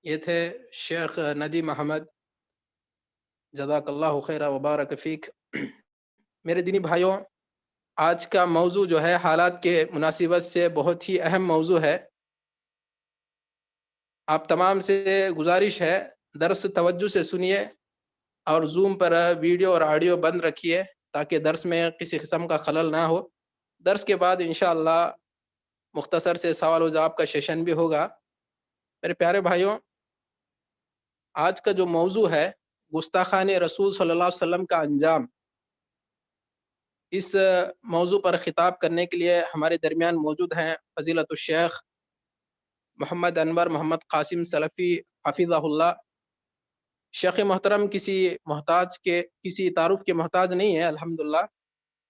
یہ تھے شیخ ندیم احمد، جزاک اللہ خیر وبارک فیک۔ میرے دینی بھائیوں، آج کا موضوع جو ہے حالات کے مناسبت سے بہت ہی اہم موضوع ہے۔ آپ تمام سے گزارش ہے درس توجہ سے سنیے اور زوم پر ویڈیو اور آڈیو بند رکھیے تاکہ درس میں کسی قسم کا خلل نہ ہو۔ درس کے بعد انشاءاللہ مختصر سے سوال و جواب کا سیشن بھی ہوگا۔ میرے پیارے بھائیوں، آج کا جو موضوع ہے گستاخان رسول صلی اللہ علیہ وسلم کا انجام، اس موضوع پر خطاب کرنے کے لیے ہمارے درمیان موجود ہیں فضیلت الشیخ محمد انور محمد قاسم سلفی حفظہ اللہ۔ شیخ محترم کسی تعارف کے محتاج نہیں ہے، الحمدللہ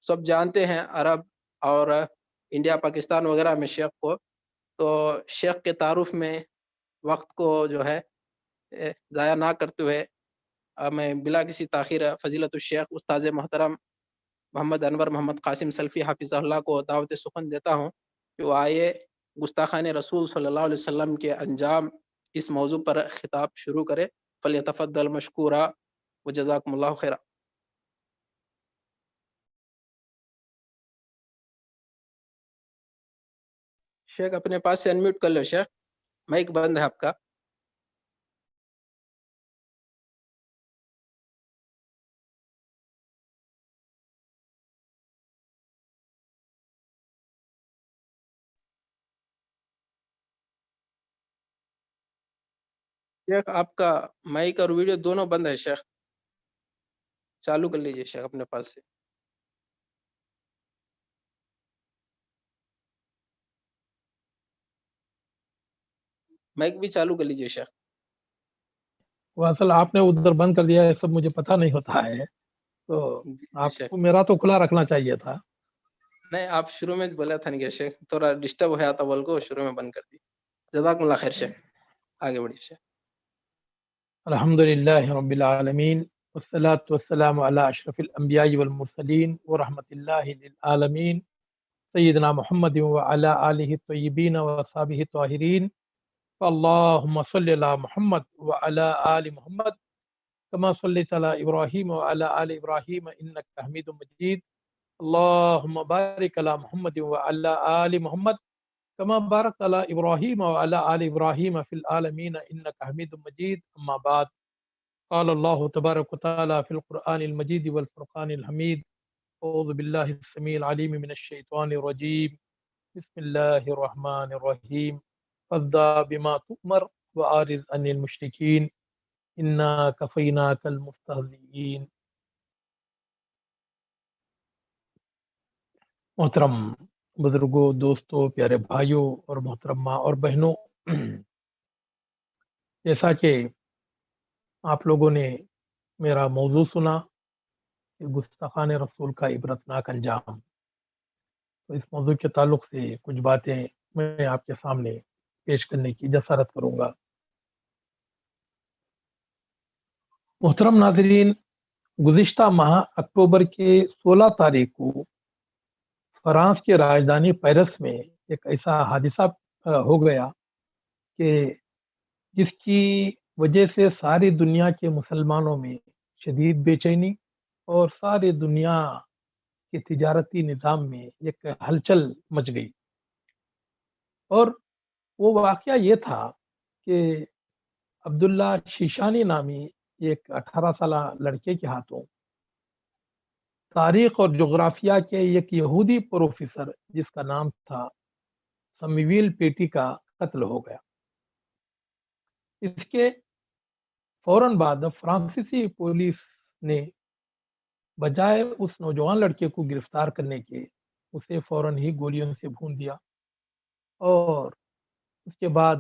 سب جانتے ہیں عرب اور انڈیا پاکستان وغیرہ میں شیخ کو۔ تو شیخ کے تعارف میں وقت کو جو ہے ضائع نہ کرتے ہوئے میں بلا کسی تاخیر فضیلت الشیخ استاذ محترم محمد انور محمد قاسم سلفی حفظہ اللہ کو دعوت سخن دیتا ہوں کہ وہ آئے گستاخان رسول صلی اللہ علیہ وسلم کے انجام اس موضوع پر خطاب شروع کرے۔ فلیتفضل مشکورا وجزاکم اللہ خیرا۔ شیخ اپنے پاس سے انمیوٹ کر لو، شیخ مائک بند ہے آپ کا۔ شیخ آپ کا مائک اور ویڈیو دونوں بند ہے، شیخ چالو کر لیجئے شیخ اپنے پاس سے۔ مائک بھی چالو کر لیجئے شیخ۔ وہ اصل آپ نے ادھر بند کر دیا ہے، سب مجھے پتہ نہیں ہوتا ہے، تو آپ شیخ کو میرا تو کھلا رکھنا چاہیے تھا۔ نہیں، آپ شروع میں بولا تھا نہیں کہ شیخ تھوڑا ڈسٹرب ہوا تھا، بول کو شروع میں بند کر دی۔ جزاکم اللہ خیر شیخ، آگے بڑھیے شیخ۔ الحمدللہ رب العالمین والصلاة والسلام علی اشرف الانبیاء والمرسلین ورحمۃ اللہ للعالمین سیدنا محمد وعلی آلہ الطیبین واصحابہ الطاہرین۔ اللہم صلی علی محمد وعلی آل محمد کما صلیت علی ابراہیم وعلی آل ابراہیم انک حمید مجید۔ اللہم بارک علی محمد وعلی آل محمد کما بارکت علی ابراہیم وعلی آل ابراہیم فی العالمین انک حمید مجید۔ اما بعد، قال اللہ تبارک وتعالی فی القرآن المجید والفرقان الحمید۔ اعوذ باللہ السمیع العلیم من الشیطان الرجیم، بسم اللہ الرحمن الرحیم۔ فاصدع بما تؤمر وأعرض عن المشرکین انا کفیناک المستہزئین۔ محترم بزرگوں، دوستوں، پیارے بھائیوں اور محترم ماں اور بہنوں، جیسا کہ آپ لوگوں نے میرا موضوع سنا کہ گستاخان رسول کا عبرتناک انجام، تو اس موضوع کے تعلق سے کچھ باتیں میں آپ کے سامنے پیش کرنے کی جسارت کروں گا۔ محترم ناظرین، گزشتہ ماہ اکتوبر کے 16 تاریخ کو فرانس کی راجدھانی پیرس میں ایک ایسا حادثہ ہو گیا کہ جس کی وجہ سے ساری دنیا کے مسلمانوں میں شدید بے چینی اور ساری دنیا کے تجارتی نظام میں ایک ہلچل مچ گئی۔ اور وہ واقعہ یہ تھا کہ عبداللہ شیشانی نامی ایک 18 سالہ لڑکے کے ہاتھوں تاریخ اور جغرافیہ کے ایک یہودی پروفیسر جس کا نام تھا سمیویل پیٹی کا قتل ہو گیا۔ اس کے فوراً بعد فرانسیسی پولیس نے بجائے اس نوجوان لڑکے کو گرفتار کرنے کے اسے فوراً ہی گولیوں سے بھون دیا، اور اس کے بعد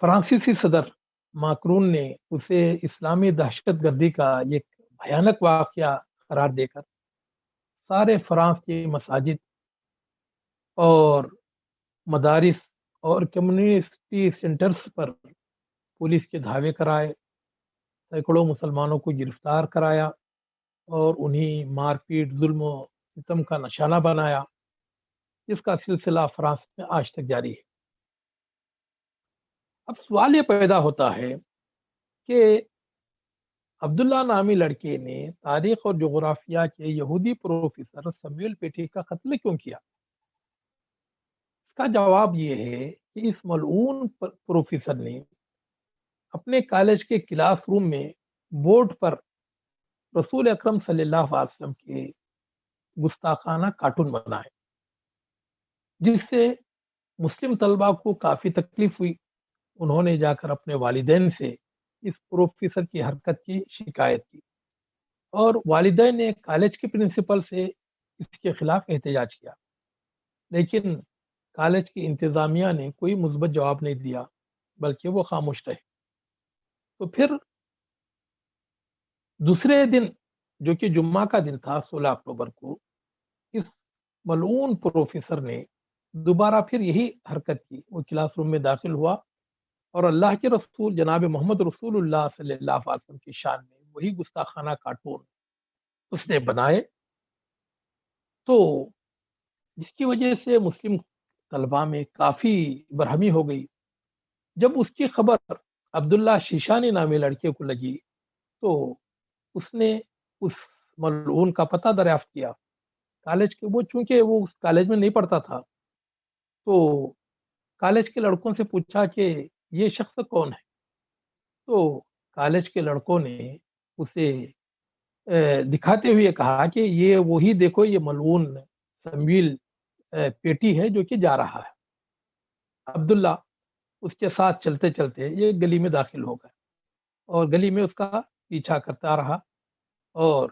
فرانسیسی صدر ماکرون نے اسے اسلامی دہشت گردی کا ایک بھیانک واقعہ قرار دے کر سارے فرانس کے مساجد اور مدارس اور کمیونٹی سینٹرز پر پولیس کے دھاوے کرائے، سینکڑوں مسلمانوں کو گرفتار کرایا اور انہیں مار پیٹ، ظلم و ستم کا نشانہ بنایا، جس کا سلسلہ فرانس میں آج تک جاری ہے۔ اب سوال یہ پیدا ہوتا ہے کہ عبداللہ نامی لڑکے نے تاریخ اور جغرافیہ کے یہودی پروفیسر سمیول پیٹی کا قتل کیوں کیا؟ اس کا جواب یہ ہے کہ اس ملعون پروفیسر نے اپنے کالج کے کلاس روم میں بورڈ پر رسول اکرم صلی اللہ علیہ وسلم کے گستاخانہ کارٹون بنائے، جس سے مسلم طلبہ کو کافی تکلیف ہوئی۔ انہوں نے جا کر اپنے والدین سے اس پروفیسر کی حرکت کی شکایت کی، اور والدین نے کالج کے پرنسپل سے اس کے خلاف احتجاج کیا، لیکن کالج کی انتظامیہ نے کوئی مثبت جواب نہیں دیا، بلکہ وہ خاموش رہے۔ تو پھر دوسرے دن، جو کہ جمعہ کا دن تھا 16 اکتوبر کو، اس ملعون پروفیسر نے دوبارہ پھر یہی حرکت کی۔ وہ کلاس روم میں داخل ہوا اور اللہ کے رسول جناب محمد رسول اللہ صلی اللہ علیہ وسلم کی شان میں وہی گستاخانہ کارٹون اس نے بنائے، تو جس کی وجہ سے مسلم طلباء میں کافی برہمی ہو گئی۔ جب اس کی خبر عبداللہ شیشانی نامی لڑکے کو لگی تو اس نے اس ملعون کا پتہ دریافت کیا کالج کے۔ وہ چونکہ وہ اس کالج میں نہیں پڑھتا تھا، تو کالج کے لڑکوں سے پوچھا کہ یہ شخص کون ہے، تو کالج کے لڑکوں نے اسے دکھاتے ہوئے کہا کہ یہ وہی دیکھو، یہ ملعون سمیل پیٹی ہے جو کہ جا رہا ہے۔ عبداللہ اس کے ساتھ چلتے چلتے یہ گلی میں داخل ہو گئے اور گلی میں اس کا پیچھا کرتا رہا، اور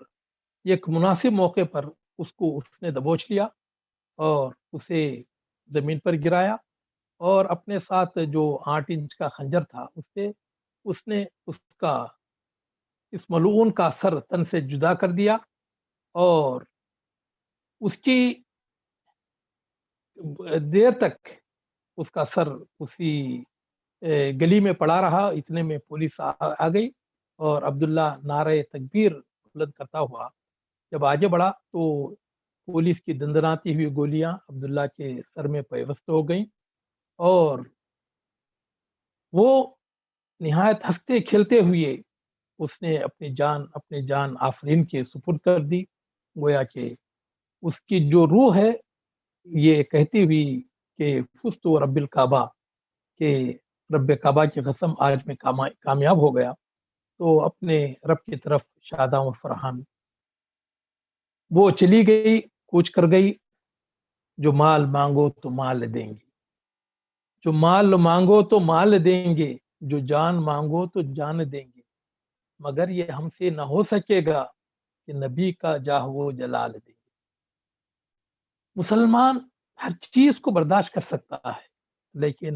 ایک مناسب موقع پر اس نے دبوچ لیا اور اسے زمین پر گرایا، اور اپنے ساتھ جو 8 انچ کا خنجر تھا اس نے اس ملعون کا سر تن سے جدا کر دیا، اور اس کی دیر تک اس کا سر اسی گلی میں پڑا رہا۔ اتنے میں پولیس آ گئی، اور عبداللہ نعرہ تکبیر بلند کرتا ہوا جب آگے بڑھا تو پولیس کی دندناتی ہوئی گولیاں عبداللہ کے سر میں پیوست ہو گئیں، اور وہ نہایت ہنستے کھیلتے ہوئے اس نے اپنی جان آفرین کے سپرد کر دی۔ گویا کہ اس کی جو روح ہے یہ کہتی ہوئی کہ فزت و رب الکعبہ، کہ رب کعبہ کی قسم آج میں کامیاب ہو گیا، تو اپنے رب کی طرف شاداں و فرحان وہ چلی گئی، کوچ کر گئی۔ جو مال مانگو تو مال دیں گے، جو مال مانگو تو مال دیں گے، جو جان مانگو تو جان دیں گے، مگر یہ ہم سے نہ ہو سکے گا کہ نبی کا جاہ و جلال دیں گے۔ مسلمان ہر چیز کو برداشت کر سکتا ہے، لیکن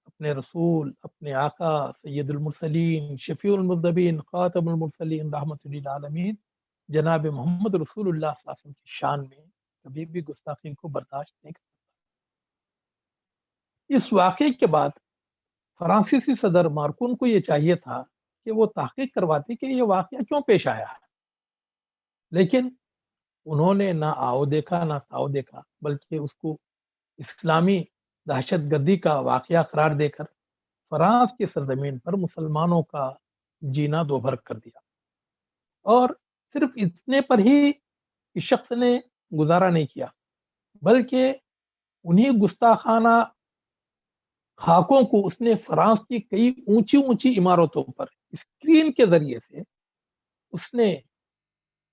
اپنے رسول، اپنے آقا سید المرسلین، شفیع المذنبین، خاتم المرسلین، رحمت للعالمین جناب محمد رسول اللہ صلی اللہ علیہ وسلم کی شان میں کبھی بھی گستاخی کو برداشت نہیں کر سکتا۔ اس واقعے کے بعد فرانسیسی صدر مارکون کو یہ چاہیے تھا کہ وہ تحقیق کرواتے کہ یہ واقعہ کیوں پیش آیا ہے، لیکن انہوں نے نہ آؤ دیکھا نہ تاؤ دیکھا، بلکہ اس کو اسلامی دہشت گردی کا واقعہ قرار دے کر فرانس کی سرزمین پر مسلمانوں کا جینا دوبھر کر دیا۔ اور صرف اتنے پر ہی اس شخص نے گزارا نہیں کیا، بلکہ انہی گستاخانہ خاکوں کو اس نے فرانس کی کئی اونچی اونچی عمارتوں پر اسکرین کے ذریعے سے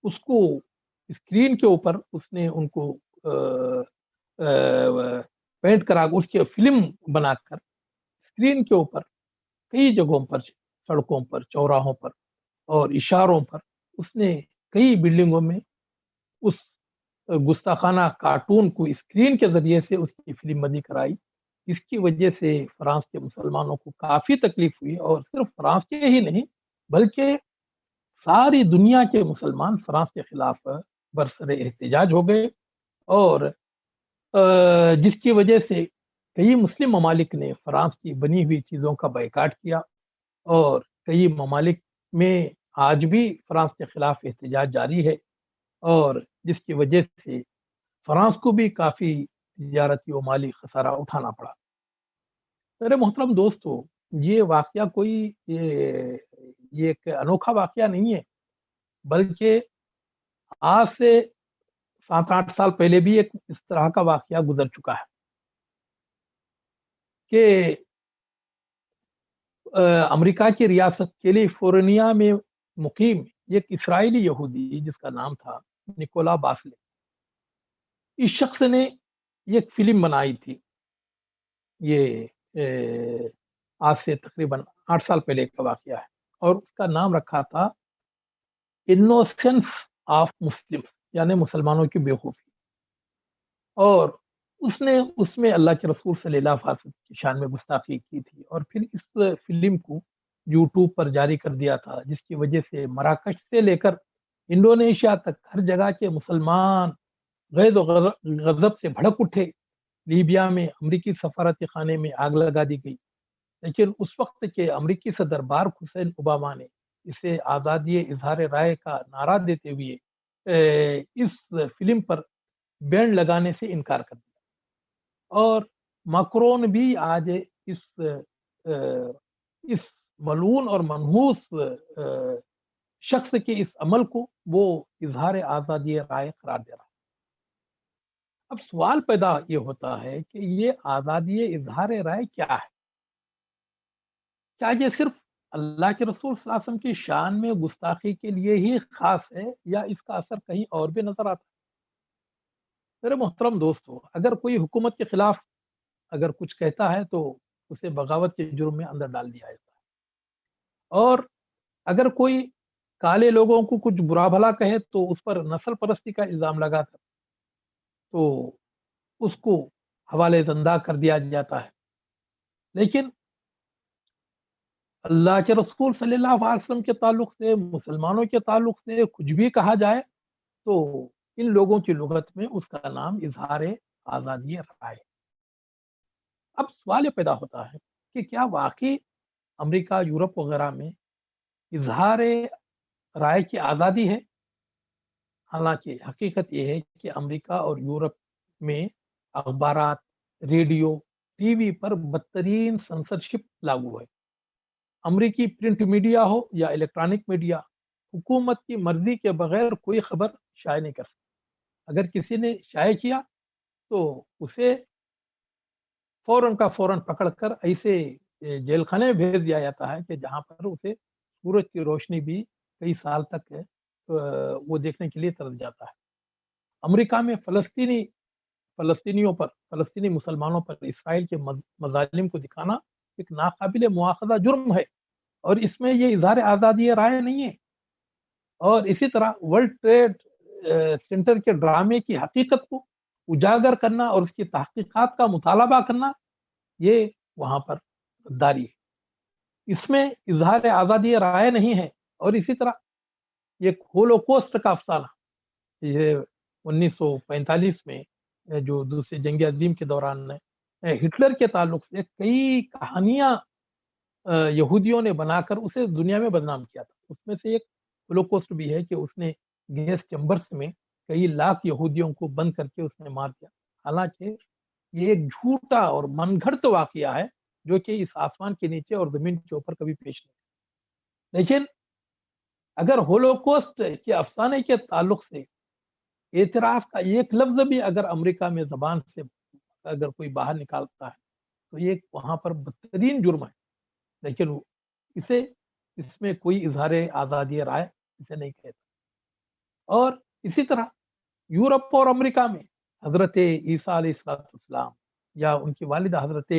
اس کو اسکرین کے اوپر اس نے ان کو پینٹ کرا، اس کی فلم بنا کر اسکرین کے اوپر کئی جگہوں پر، سڑکوں پر، چوراہوں پر اور اشاروں پر اس نے کئی بلڈنگوں میں اس گستاخانہ کارٹون کو اسکرین کے ذریعے سے اس کی فلم بندی کرائی۔ اس کی وجہ سے فرانس کے مسلمانوں کو کافی تکلیف ہوئی، اور صرف فرانس کے ہی نہیں بلکہ ساری دنیا کے مسلمان فرانس کے خلاف برسر احتجاج ہو گئے، اور جس کی وجہ سے کئی مسلم ممالک نے فرانس کی بنی ہوئی چیزوں کا بائیکاٹ کیا، اور کئی ممالک میں آج بھی فرانس کے خلاف احتجاج جاری ہے، اور جس کی وجہ سے فرانس کو بھی کافی تجارتی و مالی خسارہ اٹھانا پڑا۔ میرے محترم دوستو، یہ واقعہ کوئی یہ ایک انوکھا واقعہ نہیں ہے، بلکہ آج سے 7-8 سال پہلے بھی ایک اس طرح کا واقعہ گزر چکا ہے کہ امریکہ کی ریاست کیلیفورنیا میں مقیم ایک اسرائیلی یہودی جس کا نام تھا نکولا باسلے، اس شخص نے ایک فلم بنائی تھی۔ یہ آج سے تقریباً 8 سال پہلے کا واقعہ ہے، اور اس کا نام رکھا تھا انوسینس آف مسلم، یعنی مسلمانوں کی بیوقوفی۔ اور اس میں اللہ کے رسول صلی اللہ علیہ وسلم کی شان میں گستاخی کی تھی، اور پھر اس فلم کو یوٹیوب پر جاری کر دیا تھا، جس کی وجہ سے مراکش سے لے کر انڈونیشیا تک ہر جگہ کے مسلمان غیظ و غضب سے بھڑک اٹھے۔ لیبیا میں امریکی سفارتی خانے میں آگ لگا دی گئی، لیکن اس وقت کے امریکی صدر باراک حسین اوباما نے اسے آزادی اظہار رائے کا نعرہ دیتے ہوئے اس فلم پر بین لگانے سے انکار کر دیا۔ اور مکرون بھی آج اس ملعون اور منحوس شخص کے اس عمل کو وہ اظہار آزادی رائے قرار دے رہا ہے۔ اب سوال پیدا یہ ہوتا ہے کہ یہ آزادی اظہار رائے کیا ہے؟ کیا یہ صرف اللہ کے رسول صلی اللہ علیہ وسلم کی شان میں گستاخی کے لیے ہی خاص ہے، یا اس کا اثر کہیں اور بھی نظر آتا ہے؟ میرے محترم دوستو، اگر کوئی حکومت کے خلاف اگر کچھ کہتا ہے تو اسے بغاوت کے جرم میں اندر ڈال دیا جاتا ہے، اور اگر کوئی کالے لوگوں کو کچھ برا بھلا کہے تو اس پر نسل پرستی کا الزام لگاتا تو اس کو حوالے زندہ کر دیا جاتا ہے۔ لیکن اللہ کے رسول صلی اللہ علیہ وسلم کے تعلق سے، مسلمانوں کے تعلق سے کچھ بھی کہا جائے تو ان لوگوں کی لغت میں اس کا نام اظہار آزادی رائے۔ اب سوال یہ پیدا ہوتا ہے کہ کیا واقعی امریکہ، یورپ وغیرہ میں اظہار رائے کی آزادی ہے؟ حالانکہ حقیقت یہ ہے کہ امریکہ اور یورپ میں اخبارات، ریڈیو، ٹی وی پر بدترین سنسرشپ لاگو ہے۔ امریکی پرنٹ میڈیا ہو یا الیکٹرانک میڈیا، حکومت کی مرضی کے بغیر کوئی خبر شائع نہیں کر سکتا۔ اگر کسی نے شائع کیا تو اسے فوراً کا فوراً پکڑ کر ایسے جیل خانے میں بھیج دیا جاتا ہے کہ جہاں پر اسے سورج کی روشنی بھی کئی سال تک وہ دیکھنے کے لیے ترس جاتا ہے۔ امریکہ میں فلسطینیوں پر، فلسطینی مسلمانوں پر اسرائیل کے مظالم کو دکھانا ایک ناقابل مواخذہ جرم ہے، اور اس میں یہ اظہار آزادی رائے نہیں ہے۔ اور اسی طرح ورلڈ ٹریڈ سینٹر کے ڈرامے کی حقیقت کو اجاگر کرنا اور اس کی تحقیقات کا مطالبہ کرنا، یہ وہاں پر غداری ہے۔ اس میں اظہار آزادی رائے نہیں ہے۔ اور اسی طرح ایک ہولوکوسٹ کا افسانہ، یہ 1945 میں جو دوسری جنگ عظیم کے دوران ہٹلر کے تعلق سے کئی کہانیاں یہودیوں نے بنا کر اسے دنیا میں بدنام کیا تھا۔ اس میں سے ایک ہولوکوسٹ بھی ہے کہ اس نے گیس چیمبرز میں کئی لاکھ یہودیوں کو بند کر کے اس نے مار دیا۔ حالانکہ یہ ایک جھوٹا اور من گھڑت واقعہ ہے جو کہ اس آسمان کے نیچے اور زمین کے اوپر کبھی پیش نہیں۔ لیکن اگر ہولوکوسٹ کے افسانے کے تعلق سے اعتراف کا ایک لفظ بھی اگر امریکہ میں زبان سے اگر کوئی باہر نکالتا ہے تو یہ وہاں پر بدترین جرم ہے، لیکن اس میں کوئی اظہار آزادی رائے اسے نہیں کہتا۔ اور اسی طرح یورپ اور امریکہ میں حضرت عیسیٰ علیہ السلام یا ان کی والدہ حضرت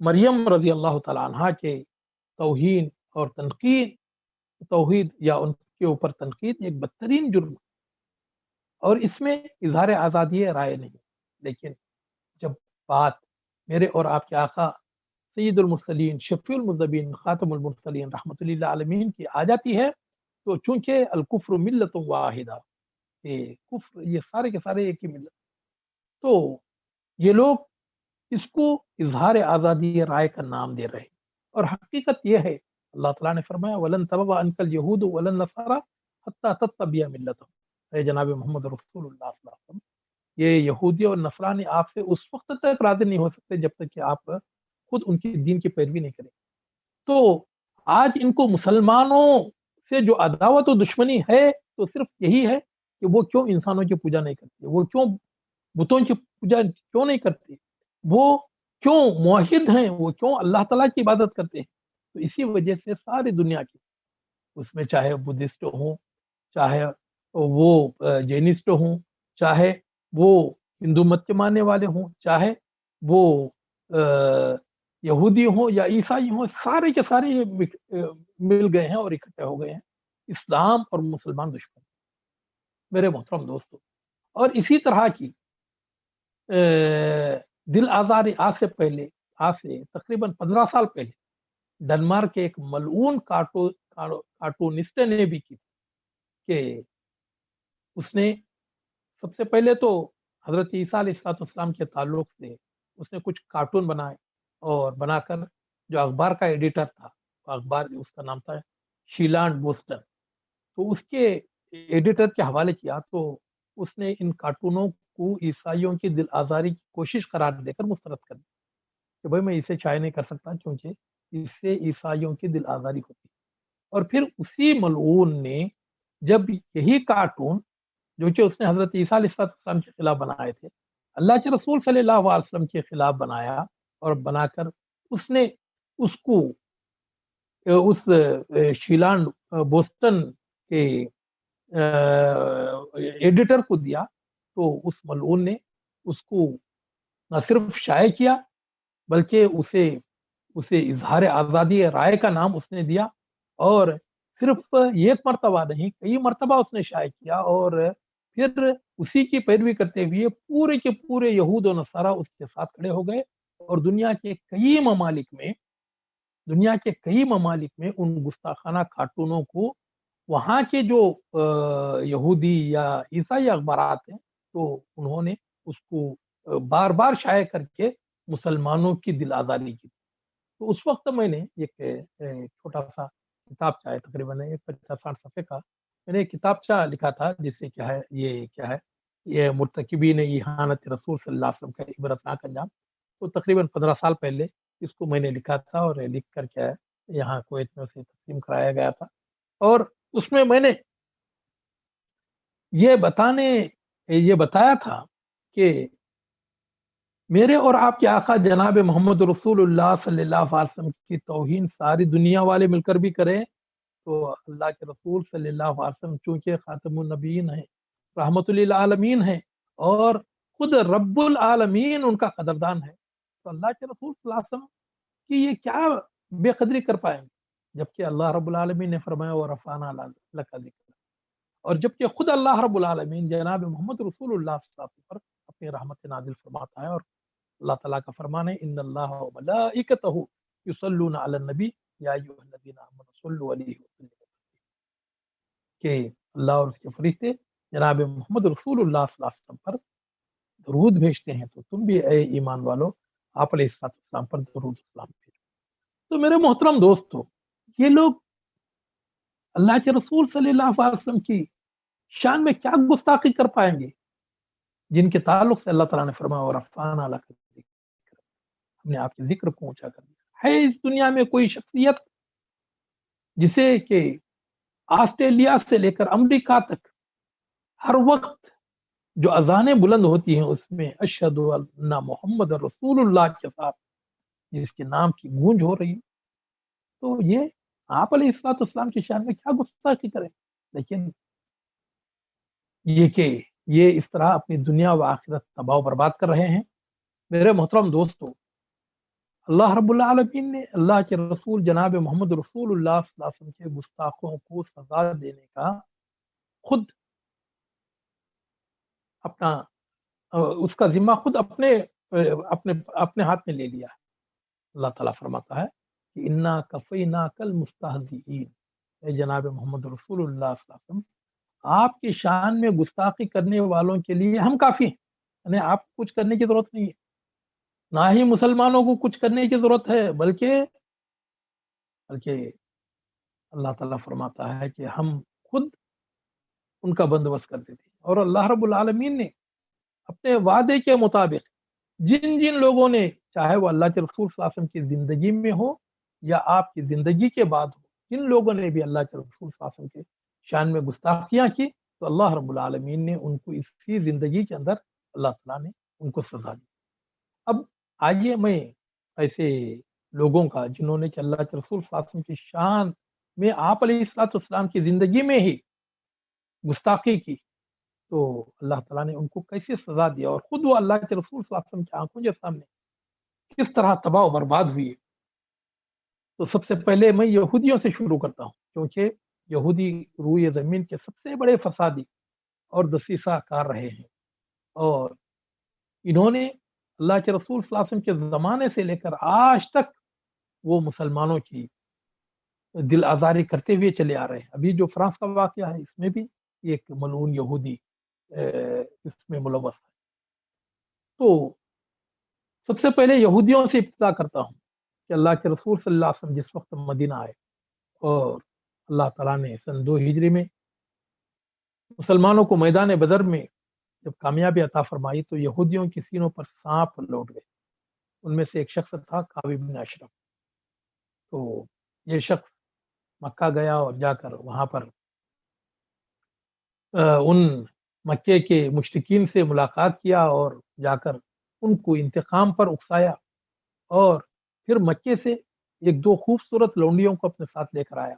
مریم رضی اللہ تعالیٰ عنہ کے توہین اور تنقید، توحید یا ان کے اوپر تنقید ایک بدترین جرم، اور اس میں اظہار آزادی رائے نہیں۔ لیکن جب بات میرے اور آپ کے آقا سید المرسلین، شفیع المذنبین، خاتم المرسلین رحمۃ اللہ عالمین کی آ جاتی ہے تو چونکہ الکفر ملت واحدہ، کفر یہ سارے کے سارے ایک ہی ملت، تو یہ لوگ اس کو اظہار آزادی رائے کا نام دے رہے۔ اور حقیقت یہ ہے، اللہ تعالیٰ نے فرمایا وَلَن تَرْضَىٰ عَنْكَ الْيَهُودُ وَلَا النَّصَارَىٰ حَتَّىٰ تَتَّبِعَ مِلَّتَهُمْ۔ اے جناب محمد رسول اللہ صلی اللہ علیہ وسلم، یہ یہودی اور نصرانی آپ سے اس وقت تک راضی نہیں ہو سکتے جب تک کہ آپ خود ان کی دین کی پیروی نہیں کریں. تو آج ان کو مسلمانوں سے جو عداوت و دشمنی ہے تو صرف یہی ہے کہ وہ کیوں انسانوں کی پوجا نہیں کرتے, وہ کیوں بتوں کی پوجا کیوں نہیں کرتے, وہ کیوں موحد ہیں, وہ کیوں اللہ تعالیٰ کی عبادت کرتے ہیں. تو اسی وجہ سے ساری دنیا کی, اس میں چاہے بدھسٹ ہوں, چاہے وہ جینسٹ ہوں, چاہے وہ ہندو مت کے ماننے والے ہوں, چاہے وہ یہودی ہوں یا عیسائی ہوں, سارے کے سارے یہ مل گئے ہیں اور اکٹھے ہو گئے ہیں اسلام اور مسلمان دشمن, میرے محترم دوستو. اور اسی طرح کی دل آزاری آج سے تقریباً 15 سال پہلے ڈنمارک کے ایک ملعون کارٹونسٹ نے بھی کی کہ اس نے سب سے پہلے تو حضرت عیسیٰ علیہ السلام کے تعلق سے اس نے کچھ کارٹون بنائے اور بنا کر جو اخبار کا ایڈیٹر تھا, اخبار اس کا نام تھا شیلانڈ بوسٹن, تو اس کے ایڈیٹر کے حوالے کیا تو اس نے ان کارٹونوں کو عیسائیوں کی دل آزاری کی کوشش قرار دے کر مسترد کر دیا کہ بھائی میں اسے شائع نہیں کر سکتا کیونکہ اس سے عیسائیوں کی دل آزاری ہوتی. اور پھر اسی ملعون نے جب یہی کارٹون جو کہ اس نے حضرت عیسیٰ علیہ السلام کے خلاف بنائے تھے, اللہ کے رسول صلی اللہ علیہ وسلم کے خلاف بنایا اور بنا کر اس نے اس کو اس شیلانڈ بوسٹن کے ایڈیٹر کو دیا, تو اس ملعون نے اس کو نہ صرف شائع کیا بلکہ اسے اظہار آزادی رائے کا نام اس نے دیا, اور صرف ایک مرتبہ نہیں کئی مرتبہ اس نے شائع کیا, اور پھر اسی کی پیروی کرتے ہوئے پورے کے پورے یہود و نصارہ اس کے ساتھ کھڑے ہو گئے, اور دنیا کے کئی ممالک میں ان گستاخانہ کارٹونوں کو وہاں کے جو یہودی یا عیسائی اخبارات ہیں تو انہوں نے اس کو بار بار شائع کر کے مسلمانوں کی دل آزاری کی. تو اس وقت میں نے ایک چھوٹا سا کتابچہ ہے, تقریباً 50-60 صفحے کا, میں نے ایک کتابچہ لکھا تھا جس سے کیا ہے یہ مرتکبین اہانت رسول صلی اللہ علیہ وسلم کا عبرتناک انجام. تو تقریباً 15 سال پہلے اس کو میں نے لکھا تھا اور لکھ کر کیا ہے یہاں کویت میں اسے تقسیم کرایا گیا تھا, اور اس میں نے یہ بتایا تھا کہ میرے اور آپ کے آقا جناب محمد رسول اللہ صلی اللہ علیہ وسلم کی توہین ساری دنیا والے مل کر بھی کریں تو اللہ کے رسول صلی اللہ علیہ وسلم چونکہ خاتم النبیین ہیں, رحمت للعالمین ہیں, اور خود رب العالمین ان کا قدردان ہے, تو اللہ کے رسول صلی اللہ علیہ وسلم کی یہ کیا بے قدری کر پائیں گے, جبکہ اللہ رب العالمین نے فرمایا وَرَفَعْنَا لَكَ ذِكْرَكَ, اور جبکہ خود اللہ رب العالمین جناب محمد رسول اللہ صلی اللہ علیہ وسلم پر اپنی رحمت نازل فرماتا ہے, اور اللہ تعالیٰ کا فرمان ہے ان اللہ و ملائکتہ یصلون علی النبی یا ایھا الذین آمنوا صلوا علیہ وسلم, کہ اللہ اور اس کے فرشتے جناب محمد رسول اللہ صلی اللہ علیہ وسلم پر درود بھیجتے ہیں, تو تم بھی اے ایمان والو آپ علیہ السلام پر درود السلام بھیجو. تو میرے محترم دوستو, یہ لوگ اللہ کے رسول صلی اللہ علیہ وسلم کی شان میں کیا گستاخی کر پائیں گے جن کے تعلق سے اللہ تعالیٰ نے فرمایا وَرَفَعْنَا لَكَ ذِكْرَكَ, ہم نے آپ کے ذکر کو اونچا کر دیا. ہے اس دنیا میں کوئی شخصیت جسے کہ آسٹریلیا سے لے کر امریکہ تک ہر وقت جو اذانیں بلند ہوتی ہیں اس میں اشہد ان محمد رسول اللہ کے ساتھ جس کے نام کی گونج ہو رہی ہے, تو یہ آپ علیہ السلام کی شان میں کیا گستاخی کریں. لیکن یہ کہ یہ اس طرح اپنی دنیا و آخرت تباہ و برباد کر رہے ہیں. میرے محترم دوستو, اللہ رب العالمین نے اللہ کے رسول جناب محمد رسول اللہ صلی اللہ علیہ وسلم کے گستاخوں کو سزا دینے کا خود اپنا اس کا ذمہ خود اپنے ہاتھ میں لے لیا ہے. اللہ تعالیٰ فرماتا ہے کہ انا کفیناک المستہزئین, اے جناب محمد رسول اللہ صلی اللہ علیہ وسلم آپ کی شان میں گستاخی کرنے والوں کے لیے ہم کافی ہیں, یعنی آپ کو کچھ کرنے کی ضرورت نہیں ہے, نہ ہی مسلمانوں کو کچھ کرنے کی ضرورت ہے, بلکہ اللہ تعالیٰ فرماتا ہے کہ ہم خود ان کا بندوبست کر دیتے ہیں. اور اللہ رب العالمین نے اپنے وعدے کے مطابق جن لوگوں نے چاہے وہ اللہ کے رسول صلی اللہ علیہ وسلم کی زندگی میں ہو یا آپ کی زندگی کے بعد ہو، جن لوگوں نے بھی اللہ کے رسول صلی اللہ علیہ وسلم کے شان میں گستاخیاں کی تو اللہ رب العالمین نے ان کو اسی زندگی کے اندر اللہ تعالیٰ نے ان کو سزا دی۔ اب آئیے میں ایسے لوگوں کا جنہوں نے کہ اللہ کے رسول صلی اللہ علیہ وسلم کی شان میں آپ علیہ الصلوۃ والسلام کی زندگی میں ہی گستاخی کی، تو اللہ تعالیٰ نے ان کو کیسے سزا دیا اور خود وہ اللہ کے رسول صلی اللہ علیہ وسلم کی آنکھوں کے سامنے کس طرح تباہ و برباد ہوئی۔ تو سب سے پہلے میں یہودیوں سے شروع کرتا ہوں، کیونکہ یہودی روئے زمین کے سب سے بڑے فسادی اور دسیسہ کار رہے ہیں، اور انہوں نے اللہ کے رسول صلی اللہ علیہ وسلم کے زمانے سے لے کر آج تک وہ مسلمانوں کی دل آزاری کرتے ہوئے چلے آ رہے ہیں۔ ابھی جو فرانس کا واقعہ ہے اس میں بھی ایک ملعون یہودی اس میں ملوث ہے۔ تو سب سے پہلے یہودیوں سے ابتدا کرتا ہوں کہ اللہ کے رسول صلی اللہ علیہ وسلم جس وقت مدینہ آئے اور اللہ تعالیٰ نے سن 2 ہجری میں مسلمانوں کو میدان بدر میں جب کامیابی عطا فرمائی تو یہودیوں کی سینوں پر سانپ لوٹ گئے۔ ان میں سے ایک شخص تھا کعب بن اشرف۔ تو یہ شخص مکہ گیا اور جا کر وہاں پر ان مکے کے مشرکین سے ملاقات کیا اور جا کر ان کو انتقام پر اکسایا، اور پھر مکے سے 1-2 خوبصورت لونڈیوں کو اپنے ساتھ لے کر آیا،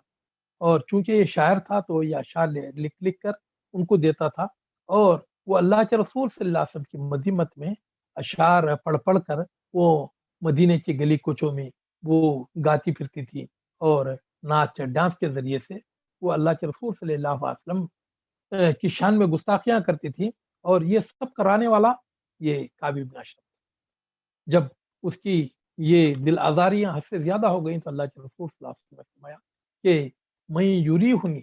اور چونکہ یہ شاعر تھا تو یہ اشعار لکھ کر ان کو دیتا تھا، اور وہ اللہ کے رسول صلی اللہ علیہ وسلم کی مذمت میں اشعار پڑھ کر وہ مدینے کی گلی کوچوں میں وہ گاتی پھرتی تھی، اور ناچ ڈانس کے ذریعے سے وہ اللہ کے رسول صلی اللہ علیہ وسلم کی شان میں گستاخیاں کرتی تھی، اور یہ سب کرانے والا یہ کعب بن اشرف۔ جب اس کی یہ دل آزاریاں حد سے زیادہ ہو گئیں تو اللہ کے رسول صلی اللہ علیہ وسلم نے فرمایا کہ میں یریحنی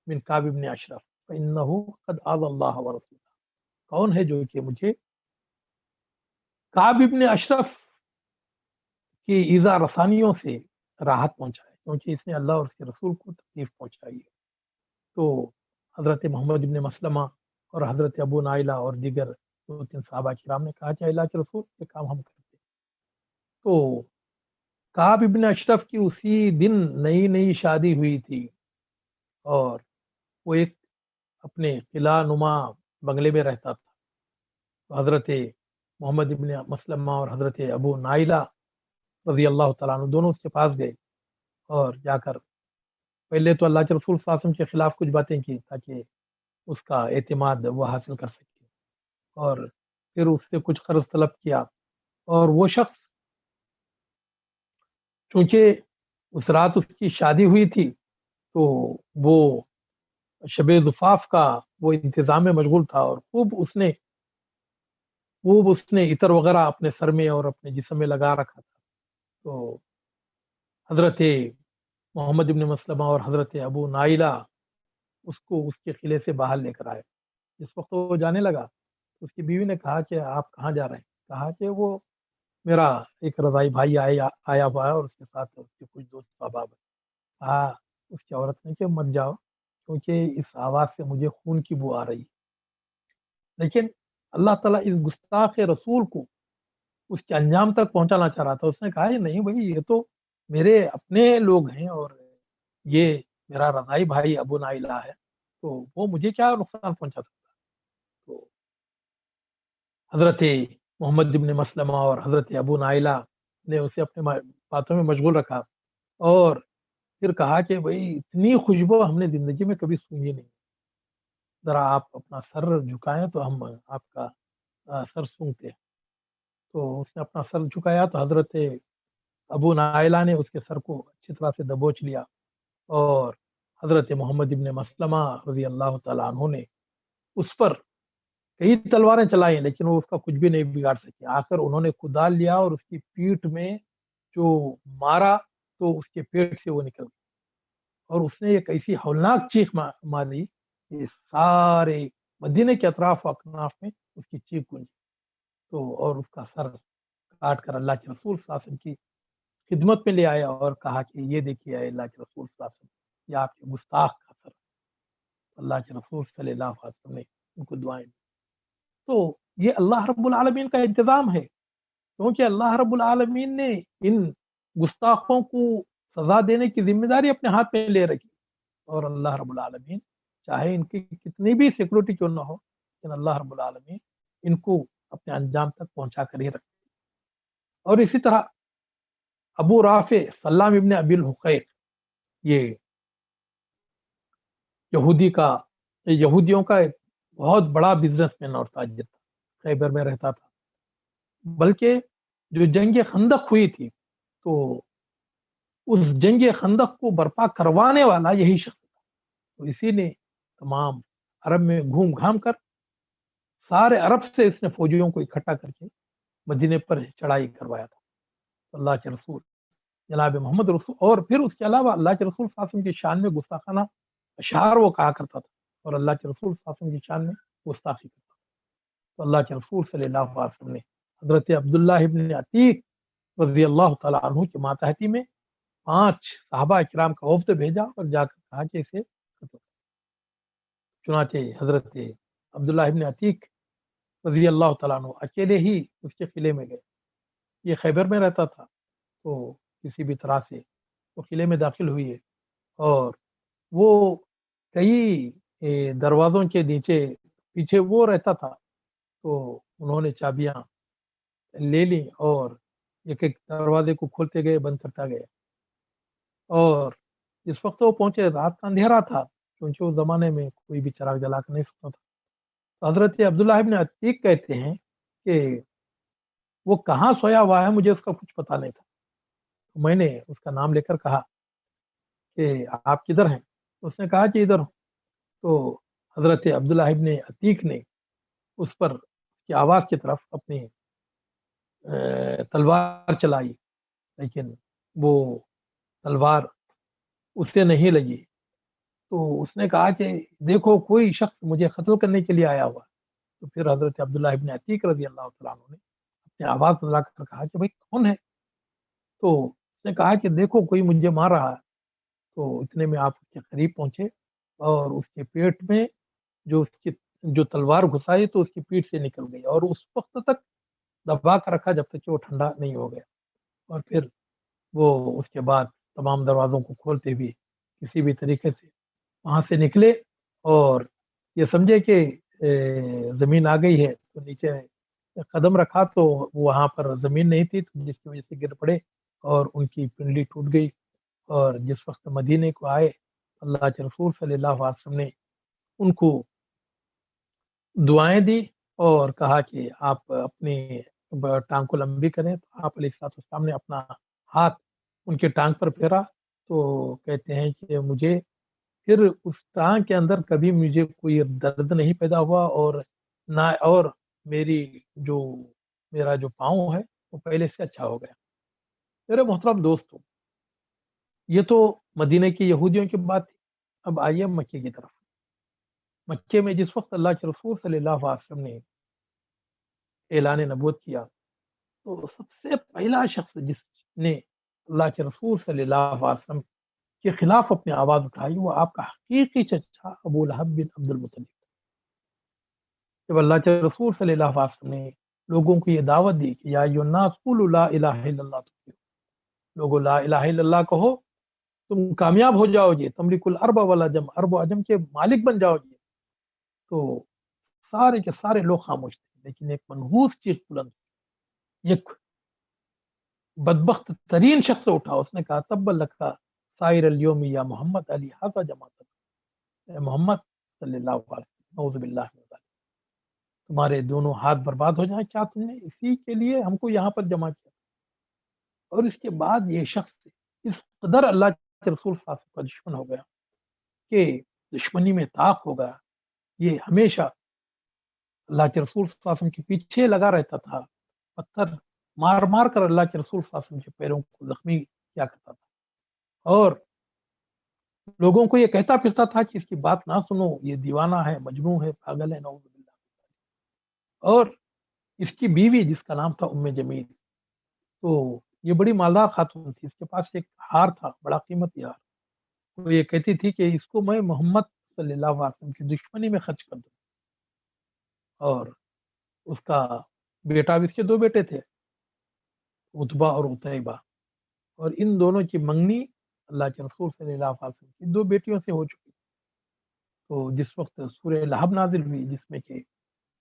من کعب بن اشرف فانہ قد آذى اللہ ورسولہ، کون ہے جو کہ مجھے کعب بن اشرف کی ایذا رسانیوں سے راحت پہنچائے، کیونکہ اس نے اللہ اور اس کے رسول کو تکلیف پہنچائی ہے۔ تو حضرت محمد ابن مسلمہ اور حضرت ابو نائلہ اور دیگر 2-3 صحابہ کرام نے کہا کہ اللہ کے رسول یہ کام ہم کرتے۔ تو کعب ابن اشرف کی اسی دن نئی شادی ہوئی تھی، اور وہ ایک اپنے قلعہ نما بنگلے میں رہتا تھا۔ تو حضرت محمد ابن مسلمہ اور حضرت ابو نائلہ رضی اللہ تعالیٰ عنہ دونوں اس کے پاس گئے، اور جا کر پہلے تو اللہ کے رسول صلی اللہ علیہ وسلم کے خلاف کچھ باتیں کی تاکہ اس کا اعتماد وہ حاصل کر سکے، اور پھر اس سے کچھ قرض طلب کیا، اور وہ شخص چونکہ اس رات اس کی شادی ہوئی تھی تو وہ شب زفاف کا وہ انتظام میں مشغول تھا، اور خوب اس نے عطر وغیرہ اپنے سر میں اور اپنے جسم میں لگا رکھا تھا۔ تو حضرت محمد ابن مسلمہ اور حضرت ابو نائلہ اس کو اس کے قلعے سے باہر لے کر آئے۔ جس وقت وہ جانے لگا اس کی بیوی نے کہا کہ آپ کہاں جا رہے ہیں؟ کہا کہ وہ میرا ایک رضائی بھائی آیا ہوا ہے اور اس کے ساتھ اس کے کچھ دوست احباب ہیں۔ کہا اس کی عورت نے کہ مت جاؤ، کیونکہ اس آواز سے مجھے خون کی بو آ رہی ہے۔ لیکن اللہ تعالیٰ اس گستاخ رسول کو اس کے انجام تک پہنچانا چاہ رہا تھا۔ اس نے کہا کہ نہیں بھائی، یہ تو میرے اپنے لوگ ہیں اور یہ میرا رضائی بھائی ابو نائلہ ہے، تو وہ مجھے کیا نقصان پہنچا سکتا۔ تو حضرت محمد ابن مسلمہ اور حضرت ابو نائلہ نے اسے اپنے باتوں میں مشغول رکھا، اور پھر کہا کہ بھائی اتنی خوشبو ہم نے زندگی میں کبھی سنی نہیں، ذرا آپ اپنا سر جھکائیں تو ہم آپ کا سر سونگتے ہیں۔ تو اس نے اپنا سر جھکایا تو حضرت ابو نائلہ نے اس کے سر کو اچھی طرح سے دبوچ لیا، اور حضرت محمد ابن مسلمہ رضی اللہ تعالیٰ عنہ نے اس پر کئی تلواریں چلائیں، لیکن وہ اس کا کچھ بھی نہیں بگاڑ سکے۔ آخر انہوں نے کدال لیا اور اس کی پیٹھ میں جو مارا تو اس کے پیٹ سے وہ نکل گئی، اور اس نے ایک ایسی ہولناک چیخ ماری کہ سارے مدینے کے اطراف و اکناف میں اس کی چیخ گونجی۔ تو اور اس کا سر کاٹ کر اللہ کے رسول صلی اللہ علیہ وسلم کی خدمت میں لے آیا اور کہا کہ یہ دیکھیے اے اللہ کے رسول صلی اللہ علیہ وسلم، یہ آپ کے گستاخ کا سر۔ اللہ کے رسول صلی اللہ علیہ وسلم نے ان کو دعائیں دی۔ تو یہ اللہ رب العالمین کا انتظام ہے، کیونکہ اللہ رب العالمین نے ان گستاخوں کو سزا دینے کی ذمہ داری اپنے ہاتھ میں لے رکھی، اور اللہ رب العالمین چاہے ان کی کتنی بھی سیکورٹی کیوں نہ ہو، لیکن اللہ رب العالمین ان کو اپنے انجام تک پہنچا کر ہی رکھتے۔ اور اسی طرح ابو رافع سلام ابن ابی الحقیق، یہ یہودیوں کا ایک بہت بڑا بزنس مین اور تاجر تھا، خیبر میں رہتا تھا۔ بلکہ جو جنگ خندق ہوئی تھی، تو اس جنگ خندق کو برپا کروانے والا یہی شخص تھا، تو اسی نے تمام عرب میں گھوم گھام کر سارے عرب سے اس نے فوجیوں کو اکٹھا کر کے مدینے پر چڑھائی کروایا تھا۔ اللہ کے رسول جناب محمد رسول، اور پھر اس کے علاوہ اللہ کے رسول صلی اللہ علیہ وسلم کی شان میں گستاخانہ اشعار وہ کہا کرتا تھا، اور اللہ کے رسول صلی اللہ علیہ وسلم کی شان میں گستاخی کرتا تھا۔ تو اللہ کے رسول صلی اللہ علیہ وسلم نے حضرت عبداللہ ابن عتیق رضی اللہ تعالیٰ عنہ کے ماتحتی میں 5 صحابہ کرام کا وفد بھیجا اور جا کر کہا کہ اسے قتل کرو۔ چنانچہ حضرت عبداللہ ابن عتیق رضی اللہ تعالیٰ عنہ اکیلے ہی اس کے قلعے میں گئے۔ یہ خیبر میں رہتا تھا، تو کسی بھی طرح سے وہ قلعے میں داخل ہوئی ہے، اور وہ کئی دروازوں کے نیچے پیچھے وہ رہتا تھا، تو انہوں نے چابیاں لے لی اور ایک ایک دروازے کو کھولتے گئے، بند کرتا گیا۔ اور جس وقت وہ پہنچے، رات کا اندھیرا تھا، کیونکہ اس زمانے میں کوئی بھی چراغ جلا کر نہیں سکتا تھا۔ تو حضرت عبداللہ ابن عتیق کہتے ہیں کہ وہ کہاں سویا ہوا ہے مجھے اس کا کچھ پتا نہیں تھا۔ میں نے اس کا نام لے کر کہا کہ آپ کدھر ہیں؟ اس نے کہا کہ ادھر ہوں۔ تو حضرت عبداللہ ابن عتیق نے اس پر کی آواز کی طرف اپنی تلوار چلائی، لیکن وہ تلوار اس سے نہیں لگی۔ تو اس نے کہا کہ دیکھو کوئی شخص مجھے قتل کرنے کے لیے آیا ہوا۔ تو پھر حضرت عبداللہ ابن عتیق رضی اللہ تعالیٰ عنہ نے اپنی آواز بلا کر کہا کہ بھائی کون ہے؟ تو اس نے کہا کہ دیکھو کوئی مجھے مار رہا ہے۔ تو اتنے میں آپ اس کے قریب پہنچے اور اس کے پیٹ میں جو تلوار گھسائی تو اس کی پیٹ سے نکل گئی، اور اس وقت تک دبا کر رکھا جب تک کہ وہ ٹھنڈا نہیں ہو گیا۔ اور پھر وہ اس کے بعد تمام دروازوں کو کھولتے ہوئے کسی بھی طریقے سے وہاں سے نکلے، اور یہ سمجھے کہ زمین آ گئی ہے، تو نیچے قدم رکھا تو وہاں پر زمین نہیں تھی، جس کی وجہ سے گر پڑے اور ان کی پنڈلی ٹوٹ گئی۔ اور جس وقت مدینے کو آئے، اللہ کے رسول صلی اللہ علیہ وسلم نے ان کو دعائیں دی اور کہا کہ آپ اپنی ٹانگ کو لمبی کریں۔ تو آپ علیہ السلام نے اپنا ہاتھ ان کے ٹانگ پر پھیرا، تو کہتے ہیں کہ مجھے پھر اس ٹانگ کے اندر کبھی مجھے کوئی درد نہیں پیدا ہوا، اور نہ اور میرا جو پاؤں ہے وہ پہلے سے اچھا ہو گیا۔ میرے محترم دوستوں، یہ تو مدینہ کی یہودیوں کی بات تھی۔ اب آئیے مکے کی طرف۔ مکے میں جس وقت اللہ کے رسول صلی اللہ علیہ وسلم نے اعلان نبوت کیا، تو سب سے پہلا شخص جس نے اللہ کے رسول صلی اللہ علیہ وسلم کے خلاف اپنی آواز اٹھائی، وہ آپ کا حقیقی چچا ابو لہب بن عبد المطلب۔ جب اللہ کے رسول صلی اللہ علیہ وسلم نے لوگوں کو یہ دعوت دی کہ یا ایھا الناس قولوا لا الہ الا اللہ، لوگوں لا الہ الا اللہ کہو، تم کامیاب ہو جاؤ گے، تملک الارض والعجم، عرب و عجم کے مالک بن جاؤ گے۔ تو سارے کے سارے لوگ خاموش تھے، لیکن ایک منحوس چیخ بلند، ایک بدبخت ترین شخص اٹھا، اس نے کہا تب لکا سائر الیوم یا محمد علی ھذا جماعت، اے محمد صلی اللہ علیہ وسلم، نعوذ باللہ من ذلک، تمہارے دونوں ہاتھ برباد ہو جائیں، کیا تم نے اسی کے لیے ہم کو یہاں پر جمع کیا؟ اور اس کے بعد یہ شخص اس قدر اللہ کے رسول صلی اللہ علیہ وسلم کا دشمن ہو گیا کہ دشمنی میں طاق ہو گیا۔ یہ ہمیشہ اللہ کے رسول صلی اللہ علیہ وسلم کے پیچھے لگا رہتا تھا، پتھر مار مار کر اللہ کے رسول صلی اللہ علیہ وسلم کے پیروں کو زخمی کیا کرتا تھا، اور لوگوں کو یہ کہتا پھرتا تھا کہ اس کی بات نہ سنو، یہ دیوانہ ہے، مجنون ہے، پاگل ہے، نعوذ باللہ۔ اور اس کی بیوی جس کا نام تھا ام جمیل، تو یہ بڑی مالدار خاتون تھی، اس کے پاس ایک ہار تھا، بڑا قیمتی ہار۔ تو یہ کہتی تھی کہ اس کو میں محمد صلی اللہ علیہ وسلم کی دشمنی میں خرچ کر دوں۔ اور اس کا بیٹا، اس کے 2 بیٹے تھے، عتبہ اور عتیبہ، اور ان دونوں کی منگنی اللہ کے رسول صلی اللہ علیہ وسلم کی 2 بیٹیوں سے ہو چکی۔ تو جس وقت سورہ لہب نازل ہوئی، جس میں کہ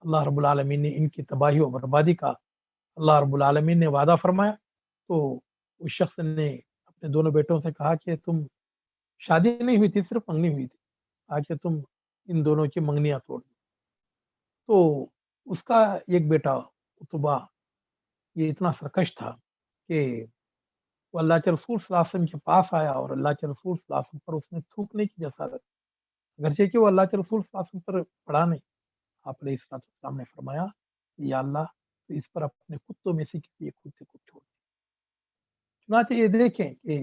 اللہ رب العالمین نے ان کی تباہی و بربادی کا اللہ رب العالمین نے وعدہ فرمایا، تو اس شخص نے اپنے دونوں بیٹوں سے کہا کہ تم، شادی نہیں ہوئی تھی، صرف منگنی ہوئی تھی، کہا کہ تم ان دونوں کی منگنیاں توڑ دو۔ تو اس کا ایک بیٹا عتبہ یہ اتنا سرکش تھا کہ وہ اللہ کے رسول صلی اللہ علیہ وسلم کے پاس آیا اور اللہ کے رسول صلی اللہ علیہ وسلم پر اس نے تھوکنے کی جسارت، اگرچہ کہ وہ اللہ کے رسول صلی اللہ علیہ وسلم پر پڑا نہیں۔ آپ علیہ السلام نے فرمایا کہ یا اللہ، تو اس پر اپنے کتوں میں سے کسی ایک کتے کو چھوڑ دے۔ چنانچہ یہ دیکھیں کہ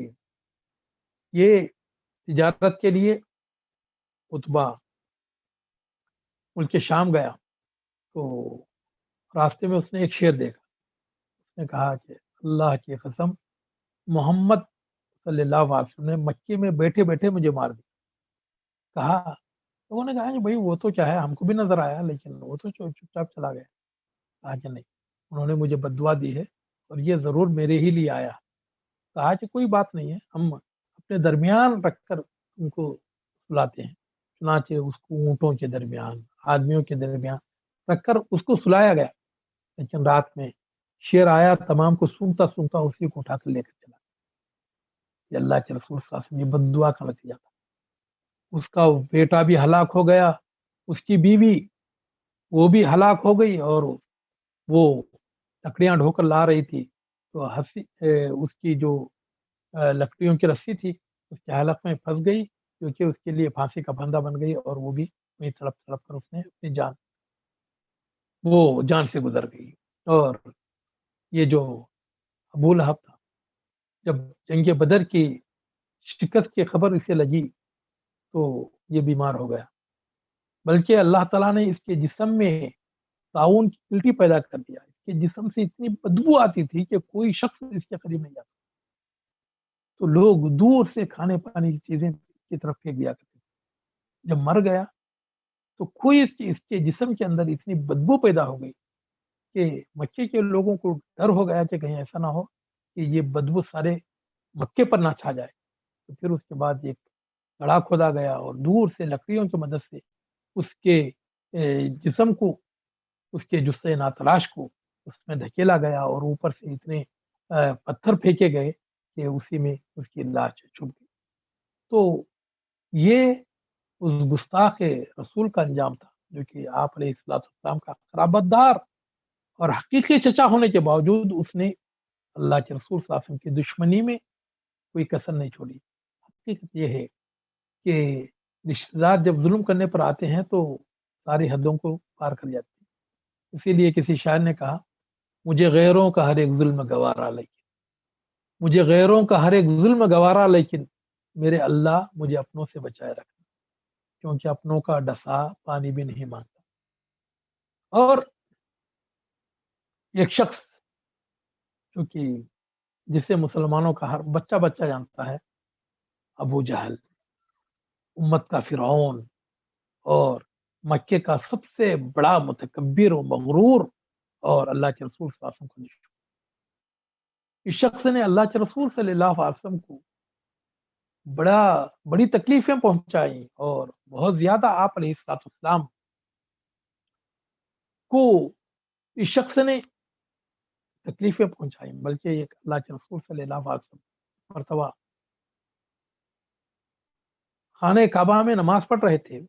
یہ تجارت کے لیے عتبہ ملک شام گیا، تو راستے میں اس نے ایک شیر دیکھا، اس نے کہا کہ اللہ کی قسم، محمد صلی اللہ علیہ وسلم نے مکے میں بیٹھے بیٹھے مجھے مار دیا۔ کہا، لوگوں نے کہا کہ بھائی وہ تو کیا ہے، ہم کو بھی نظر آیا، لیکن وہ تو چپ چاپ چلا گیا۔ کہا کہ نہیں، انہوں نے مجھے بد دعا دی ہے اور یہ ضرور میرے ہی لیے آیا۔ کہا کہ کوئی بات نہیں ہے، ہم اپنے درمیان رکھ کر ان کو سلاتے ہیں۔ چنانچہ اس کو اونٹوں کے درمیان، آدمیوں کے درمیان رکھ کر اس کو سلایا گیا، لیکن رات میں شیر آیا، تمام کو سونگتا سونگتا اسی کو اٹھا کر لے کر چلا۔ یہ اللہ کے رسول صلی اللہ علیہ وسلم کی بد دعا کا نتیجہ تھا۔ اس کا بیٹا بھی ہلاک ہو گیا، اس کی بیوی وہ بھی ہلاک ہو گئی، اور وہ لکڑیاں ڈھو کر لا رہی تھی، تو اس کی جو لکڑیوں کی رسی تھی اس کے حلق میں پھنس گئی، کیونکہ اس کے لیے پھانسی کا پھندا بن گئی، اور وہ بھی وہیں تڑپ تڑپ کر اس نے اپنی جان سے گزر گئی۔ اور یہ جو ابو لہب تھا، جب جنگ بدر کی شکست کی خبر اسے لگی تو یہ بیمار ہو گیا، بلکہ اللہ تعالیٰ نے اس کے جسم میں طاعون کی الٹی پیدا کر دیا۔ اس کے جسم سے اتنی بدبو آتی تھی کہ کوئی شخص اس کے قریب نہیں جاتا، تو لوگ دور سے کھانے پانے کی چیزیں کی طرف پھینک دیا کرتے تھے۔ جب مر گیا تو کوئی اس کے جسم کے اندر اتنی بدبو پیدا ہو گئی کہ مکے کے لوگوں کو ڈر ہو گیا کہ کہیں ایسا نہ ہو کہ یہ بدبو سارے مکے پر نہ چھا جائے۔ تو پھر اس کے بعد ایک گڑھا کھودا گیا اور دور سے لکڑیوں کی مدد سے اس کے جسم کو، اس کے جثے ناتراش کو اس میں دھکیلا گیا، اور اوپر سے اتنے پتھر پھینکے گئے کہ اسی میں اس کی لاش چھپ گئی۔ تو یہ اس گستاخ رسول کا انجام تھا، جو کہ آپ علیہ السلام کا قرابت دار اور حقیقی چچا ہونے کے باوجود اس نے اللہ کے رسول صلی اللہ علیہ وسلم کی دشمنی میں کوئی کسر نہیں چھوڑی۔ حقیقت یہ ہے کہ رشتہ دار جب ظلم کرنے پر آتے ہیں تو ساری حدوں کو پار کر جاتے ہیں۔ اسی لیے کسی شاعر نے کہا، مجھے غیروں کا ہر ایک ظلم گوارا، لیکن مجھے غیروں کا ہر ایک ظلم گوارا، لیکن میرے اللہ مجھے اپنوں سے بچائے رکھنا، کیونکہ اپنوں کا ڈسا پانی بھی نہیں مانگتا۔ اور ایک شخص جو کہ جسے مسلمانوں کا ہر بچہ بچہ جانتا ہے، ابو جہل، امت کا فرعون اور مکے کا سب سے بڑا متکبر و مغرور اور اللہ کے رسول صلی اللہ علیہ وسلم کا دشمن، اس شخص نے اللہ کے رسول صلی اللہ علیہ وسلم کو بڑی تکلیفیں پہنچائی، اور بہت زیادہ آپ علیہ السلام کو اس شخص نے تکلیفیں پہنچائی، بلکہ ایک اللہ کے رسول صلی اللہ علیہ وسلم مرتبہ خانہ کعبہ میں نماز پڑھ رہے تھے،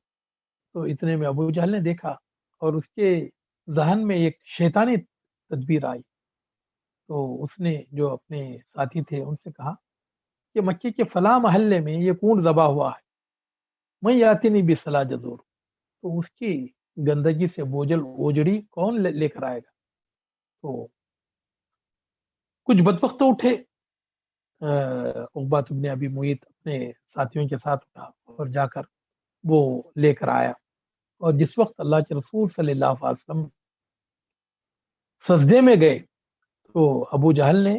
تو اتنے میں ابو جہل نے دیکھا اور اس کے ذہن میں ایک شیطانی تدبیر آئی، تو اس نے جو اپنے ساتھی تھے ان سے کہا کہ مکے کے فلاں محلے میں یہ اونٹ ذبح ہوا ہے، میں یاتی نہیں بھی صلاح جزور، تو اس کی گندگی سے بوجھل اوجڑی کون لے کر آئے گا؟ تو کچھ بدبخت اٹھے، عقبہ بن ابی معیط اپنے ساتھیوں کے ساتھ اٹھا اور جا کر وہ لے کر آیا، اور جس وقت اللہ کے رسول صلی اللہ علیہ وسلم سجدے میں گئے تو ابو جہل نے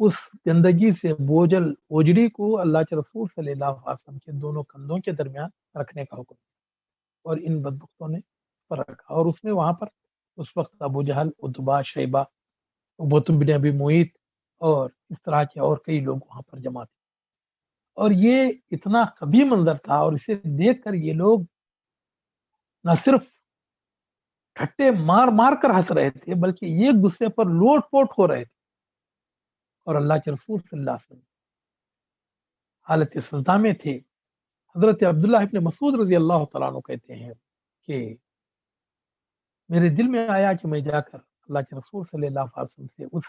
اس گندگی سے بوجھل اوجڑی کو اللہ کے رسول صلی اللہ علیہ وسلم کے دونوں کندھوں کے درمیان رکھنے کا حکم دیا، اور ان بدبختوں نے پر رکھا، اور اس میں وہاں پر اس وقت ابو جہل، عتبہ، شیبہ، عقبہ بن ابی معیط اور اس طرح کے اور کئی لوگ وہاں پر جمع تھے، اور یہ اتنا قبیح منظر تھا، اور اسے دیکھ کر یہ لوگ نہ صرف ٹھٹے مار مار کر ہنس رہے تھے، بلکہ ایک دوسرے پر لوٹ پوٹ ہو رہے تھے، اور اللہ کے رسول صلی اللہ علیہ وسلم حالت سجدہ میں تھے۔ حضرت عبداللہ ابن مسعود رضی اللہ تعالیٰ عنہ کہتے ہیں کہ میرے دل میں آیا کہ میں جا کر اللہ کے رسول صلی اللہ علیہ وسلم سے اس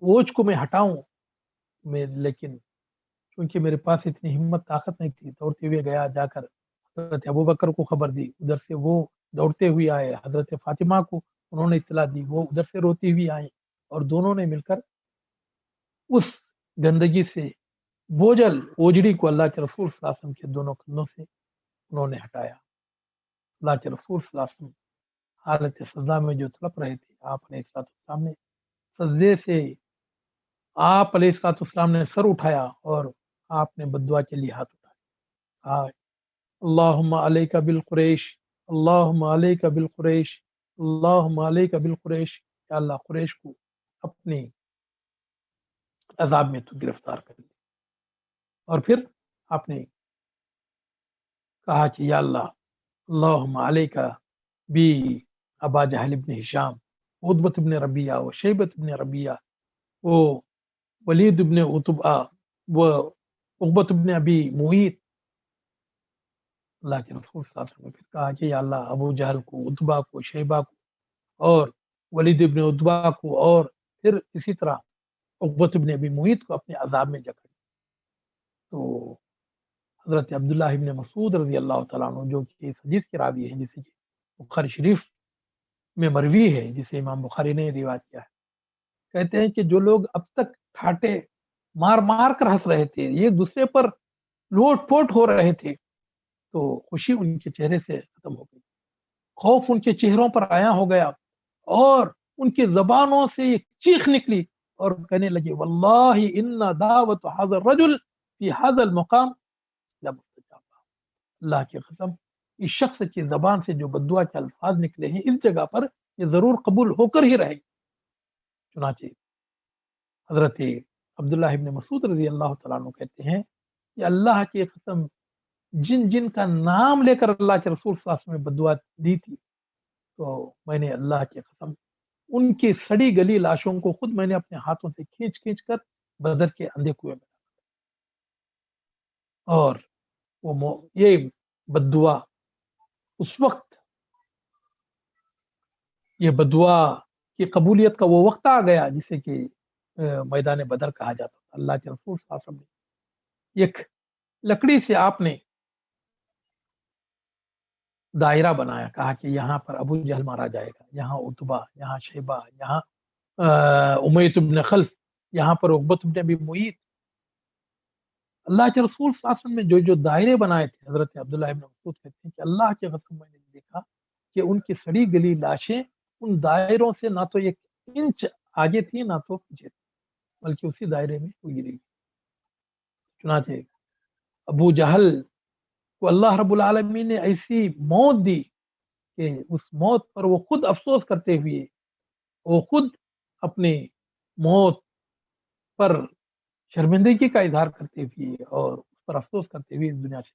بوجھ کو میں ہٹاؤں، لیکن چونکہ میرے پاس اتنی ہمت طاقت نہیں تھی، دوڑتے ہوئے گیا، جا کر حضرت ابو بکر کو خبر دی، ادھر سے وہ دوڑتے ہوئے آئے، حضرت فاطمہ کو انہوں نے اطلاع دی، وہ ادھر سے روتی ہوئی آئیں، اور دونوں نے مل کر اس گندگی سے بوجھل اوجڑی کو اللہ کے رسول صلی اللہ علیہ وسلم کے دونوں کندھوں سے انہوں نے ہٹایا۔ اللہ کے رسول صلی اللہ علیہ وسلم حالت سجدہ میں جو تڑپ رہے تھے، آپ نے السلام نے سجدے سے آپ علیہ السلام نے سر اٹھایا اور آپ نے بددعا کے لیے ہاتھ اٹھایا، اللہم علیک بالقریش، اللہم علیک بالقریش، اللہم علیک بالقریش، یا اللہ قریش کو اپنے عذاب میں تو گرفتار کر لے۔ اور پھر آپ نے کہا کہ یا اللہ، اللہم علیک بی ابا جہل ابن ہشام، عتبۃ ابن ربیعہ، و شیبۃ ابن ربیعہ، وہ ولید ابن عتبہ، وہ عقبۃ ابن ابی معیط۔ اللہ کے رسول صلی اللہ علیہ وسلم نے پھر کہا کہ یا اللہ، ابو جہل کو، عتبہ کو، شیبہ کو، اور ولید ابن عتبہ کو، اور پھر اسی طرح عقبۃ ابن ابی معیط کو اپنے عذاب میں جکڑ۔ تو حضرت عبداللہ ابن مسعود رضی اللہ تعالیٰ عنہ، جو کہ اس حدیث کے راوی ہیں، جسے کہ بخاری شریف میں مروی ہے، جسے امام بخاری نے روایت کیا ہے، کہتے ہیں کہ جو لوگ اب تک ٹھاٹے مار مار کر ہنس رہے تھے، ایک دوسرے پر لوٹ پوٹ ہو رہے تھے، تو خوشی ان کے چہرے سے ختم ہو گئی، خوف ان کے چہروں پر آیا ہو گیا، اور ان کی زبانوں سے ایک چیخ نکلی، اور کہنے لگے واللہ ان دعوت هذا الرجل فی هذا المقام لمستجابہ، اللہ کی قسم، اس شخص کی زبان سے جو بددعا کے الفاظ نکلے ہیں اس جگہ پر، یہ ضرور قبول ہو کر ہی رہے گی۔ چنانچہ حضرت عبداللہ ابن مسعود رضی اللہ تعالیٰ عنہ کہتے ہیں کہ اللہ کی قسم، جن جن کا نام لے کر اللہ کے رسول صلی اللہ علیہ وسلم نے بددعا دی تھی، تو میں نے اللہ کی قسم ان کی سڑی گلی لاشوں کو خود میں نے اپنے ہاتھوں سے کھینچ کھینچ کر بدر کے اندھے کنویں میں، اور یہ بددعا اس وقت، یہ بددعا کی قبولیت کا وہ وقت آ گیا جسے کہ میدان بدر کہا جاتا تھا۔ اللہ کے رسول صلی اللہ علیہ وسلم نے ایک لکڑی سے آپ نے دائرہ بنایا، کہا کہ یہاں پر ابو جہل مارا جائے گا، یہاں عتبہ، یہاں شیبہ، یہاں امیۃ بن خلف، یہاں پر عقبۃ بن ابی معیط۔ اللہ کے رسول صلی اللہ علیہ وسلم نے جو جو دائرے بنائے تھے، حضرت عبداللہ ابن مسعود کہتے ہیں کہ اللہ کے قسم میں نے دیکھا کہ ان کی سڑی گلی لاشیں ان دائروں سے نہ تو ایک انچ آگے تھی نہ تو پیچھے تھی، بلکہ اسی دائرے میں وہ گری۔ چنانچہ ابو جہل کو اللہ رب العالمین نے ایسی موت دی کہ اس موت پر وہ خود افسوس کرتے ہوئے، وہ خود اپنے موت پر شرمندگی کا اظہار کرتے ہوئے اور اس پر افسوس کرتے ہوئے اس دنیا سے،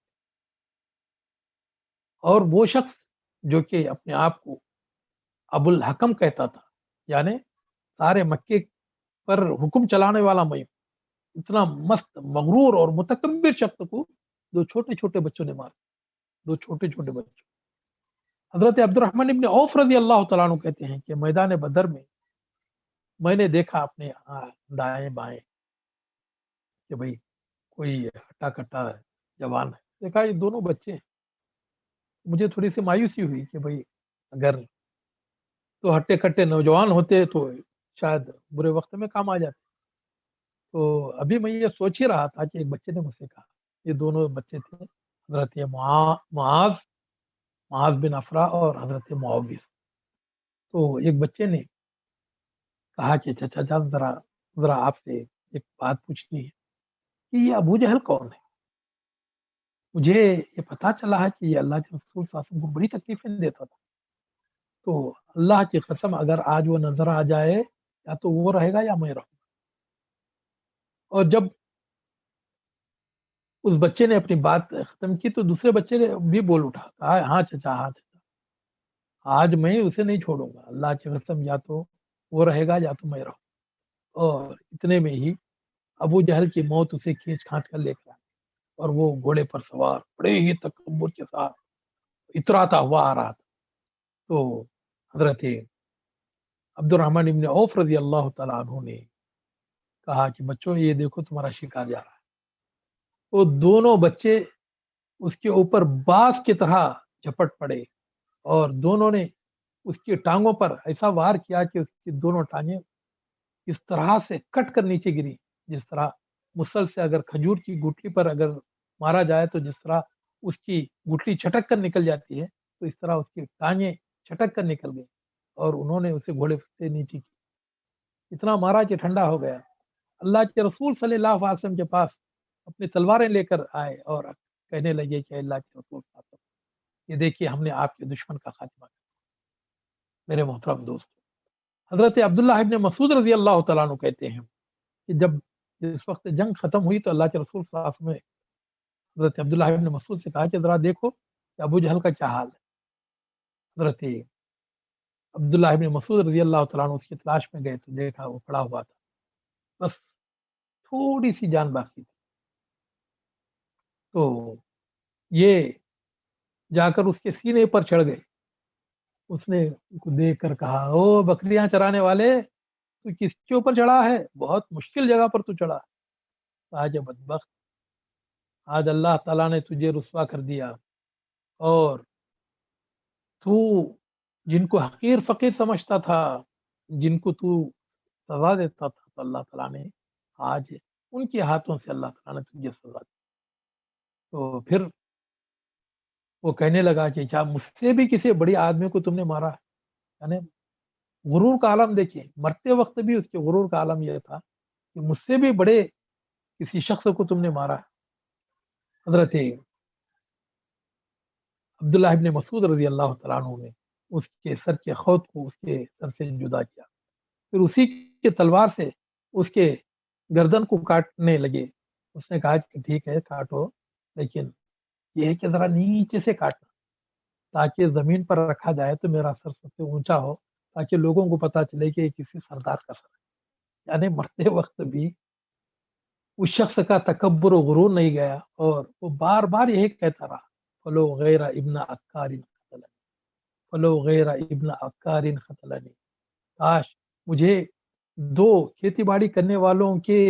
اور وہ شخص جو کہ اپنے آپ کو ابو الحکم کہتا تھا، یعنی سارے مکے پر حکم چلانے والا میں، اتنا مست مغرور اور متکبر شخص کو دو چھوٹے چھوٹے بچوں نے مارا، دو چھوٹے چھوٹے بچوں۔ حضرت عبد الرحمن ابن عوف رضی اللہ تعالیٰ عنہ کہتے ہیں کہ میدان بدر میں نے دیکھا اپنے دائیں بائیں کہ بھئی کوئی ہٹا کٹا جوان ہے، دیکھا یہ دونوں بچے ہیں، مجھے تھوڑی سی مایوسی ہوئی کہ بھئی اگر تو ہٹے کٹے نوجوان ہوتے تو شاید برے وقت میں کام آ جاتے۔ تو ابھی میں یہ سوچ ہی رہا تھا کہ ایک بچے نے مجھ سے کہا، یہ دونوں بچے تھے حضرت معاذ بن افرا اور حضرت معاویہ۔ تو ایک بچے نے کہا کہ چچا جان، ذرا آپ سے ایک بات پوچھنی ہے کہ یہ ابو جہل کون ہے؟ مجھے یہ پتا چلا ہے کہ یہ اللہ کے رسول صلی اللہ علیہ وسلم کو بڑی تکلیفیں دیتا تھا، تو اللہ کی قسم اگر آج وہ نظر آ جائے، یا تو وہ رہے گا یا میں رہوں اور جب اس بچے نے اپنی بات ختم کی تو دوسرے بچے نے بھی بول اٹھا، کہا ہاں چچا، ہاں چچا، آج میں اسے نہیں چھوڑوں گا، اللہ کی قسم، یا تو وہ رہے گا یا تو میں رہوں۔ اور اتنے میں ہی ابو جہل کی موت اسے کھینچ کھانچ کر لے کر آئی، اور وہ گھوڑے پر سوار بڑے ہی تکبر کے ساتھ اتراتا ہوا آ رہا تھا۔ تو حضرت عبد الرحمن ابن عوف رضی اللہ تعالیٰ عنہ نے کہا کہ بچوں یہ دیکھو تمہارا شکار جا رہا ہے۔ وہ دونوں بچے اس کے اوپر باز کی طرح جھپٹ پڑے، اور دونوں نے اس کی ٹانگوں پر ایسا وار کیا کہ اس کی دونوں ٹانگیں اس طرح سے کٹ کر نیچے گری، جس طرح مسل سے اگر کھجور کی گٹلی پر اگر مارا جائے تو جس طرح اس کی گٹلی چھٹک کر نکل جاتی ہے، تو اس طرح اس کی ٹانگیں چھٹک کر نکل گئی، اور انہوں نے اسے گھوڑے سے نیچے کی، اتنا مارا کہ ٹھنڈا ہو گیا۔ اللہ کے رسول صلی اللہ علیہ وسلم کے پاس اپنی تلواریں لے کر آئے اور کہنے لگے کہ اللہ کے رسول صلی اللہ علیہ وسلم، یہ دیکھیے ہم نے آپ کے دشمن کا خاتمہ کیا۔ میرے محترم دوست، حضرت عبداللہ ابن مسعود رضی اللہ تعالیٰ عنہ کہتے ہیں کہ جس وقت جنگ ختم ہوئی تو اللہ کے رسول صلی اللہ علیہ وسلم نے حضرت عبداللہ ابن مسعود سے کہا کہ ذرا دیکھو کہ ابو جہل کا کیا حال ہے۔ حضرت عبداللہ ابن مسعود رضی اللہ تعالیٰ عنہ اس کی تلاش میں گئے تو دیکھا وہ پڑا ہوا تھا، بس تھوڑی سی جان باقی تھی۔ تو یہ جا کر اس کے سینے پر چڑھ گئے۔ اس نے ان کو دیکھ کر کہا، او بکریاں چرانے والے، تو کس کے اوپر چڑھا ہے؟ بہت مشکل جگہ پر تو چڑھا۔ آج بدبخت، آج اللہ تعالیٰ نے تجھے رسوا کر دیا، اور تو جن کو حقیر فقیر سمجھتا تھا، جن کو تو سزا دیتا تھا، تو اللہ تعالیٰ نے آج ان کے ہاتھوں سے اللہ تعالیٰ نے تجھے سزا دی۔ تو پھر وہ کہنے لگا کہ کیا مجھ سے بھی کسی بڑی آدمی کو تم نے مارا ہے؟ یعنی غرور کا عالم دیکھیے، مرتے وقت بھی اس کے غرور کا عالم یہ تھا کہ مجھ سے بھی بڑے کسی شخص کو تم نے مارا ہے۔ حضرت عبداللہ ابن مسعود رضی اللہ تعالیٰ عنہ نے اس کے سر کے خود کو اس کے سر سے جدا کیا، پھر اسی کے تلوار سے اس کے گردن کو کاٹنے لگے۔ اس نے کہا کہ ٹھیک ہے کاٹو، لیکن یہ ہے کہ ذرا نیچے سے کاٹنا، تاکہ زمین پر رکھا جائے تو میرا سر سب سے اونچا ہو، تاکہ لوگوں کو پتا چلے کہ یہ کسی سردار کا سر ہے۔ یعنی مرتے وقت بھی اس شخص کا تکبر و غرور نہیں گیا، اور وہ بار بار یہی کہتا رہا، فلو غیر ابن عکار قتلنی، فلو غیر ابن عکار قتلنی، کاش مجھے دو کھیتی باڑی کرنے والوں کے،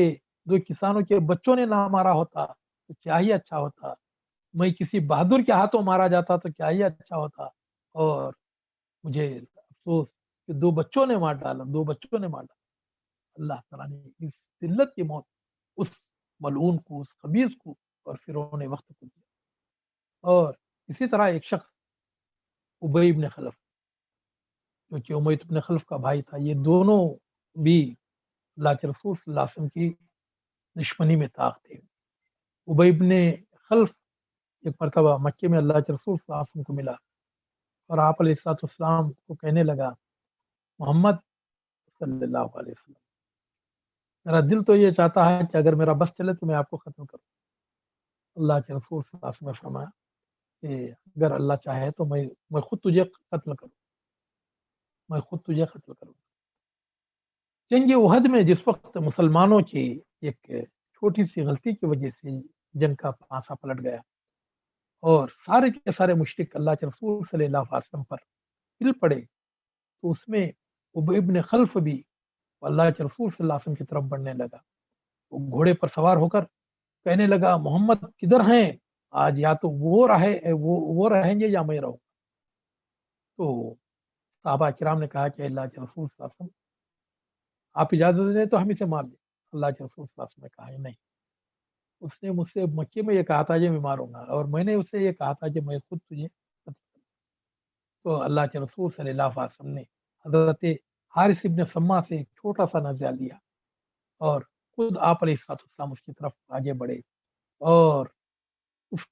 دو کسانوں کے بچوں نے نہ مارا ہوتا تو کیا ہی اچھا ہوتا، میں کسی بہادر کے ہاتھوں مارا جاتا تو کیا ہی اچھا ہوتا، اور مجھے افسوس کہ دو بچوں نے مار ڈالا، دو بچوں نے مار ڈالا۔ اللہ تعالیٰ نے اس ذلت کی موت اس ملعون کو، اس خبیث کو اور فرعون وقت کو دیا۔ اور اسی طرح ایک شخص ابی ابن خلف، جو کہ امیہ ابن خلف کا بھائی تھا، یہ دونوں بھی اللہ کے رسول صلی اللہ علیہ وسلم کی دشمنی میں طاق تھے۔ ابی ابن خلف ایک مرتبہ مکے میں اللہ کے رسول صلی اللہ علیہ وسلم کو ملا، اور آپ علیہ الصلوۃ والسلام کو کہنے لگا، محمد صلی اللہ علیہ وسلم، میرا دل تو یہ چاہتا ہے کہ اگر میرا بس چلے تو میں آپ کو ختم کروں۔ اللہ کے رسول صلی اللہ علیہ وسلم نے فرمایا کہ اگر اللہ چاہے تو میں خود تجھے قتل کروں، میں خود تجھے قتل کروں۔ جنگ احد میں جس وقت مسلمانوں کی ایک چھوٹی سی غلطی کی وجہ سے جنگ کا پانسا پلٹ گیا، اور سارے کے سارے مشرک اللہ کے رسول صلی اللہ علیہ وسلم پر ہل پڑے، تو اس میں ابی ابن خلف بھی اللہ کے رسول صلی اللہ علیہ وسلم کی طرف بڑھنے لگا۔ وہ گھوڑے پر سوار ہو کر کہنے لگا، محمد کدھر ہیں؟ آج یا تو وہ رہیں گے یا میں رہوں۔ تو صحابہ کرام نے کہا کہ اللہ کے رسول صلی اللہ علیہ وسلم، آپ اجازت دیں تو ہم اسے مار دیں۔ اللہ کے رسول صلی اللہ علیہ وسلم نے کہا نہیں، اس نے مجھ سے مکے میں یہ کہا تھا کہ میں ماروں گا، اور میں نے اس سے یہ کہا تھا کہ میں خود تجھے قتل کروں۔ تو اللہ کے رسول صلی اللہ علیہ وسلم نے حضرت حارث ابن سما سے ایک چھوٹا سا نزیہ لیا، اور خود آپ علیہ السلام اس کی طرف آگے بڑھے، اور اس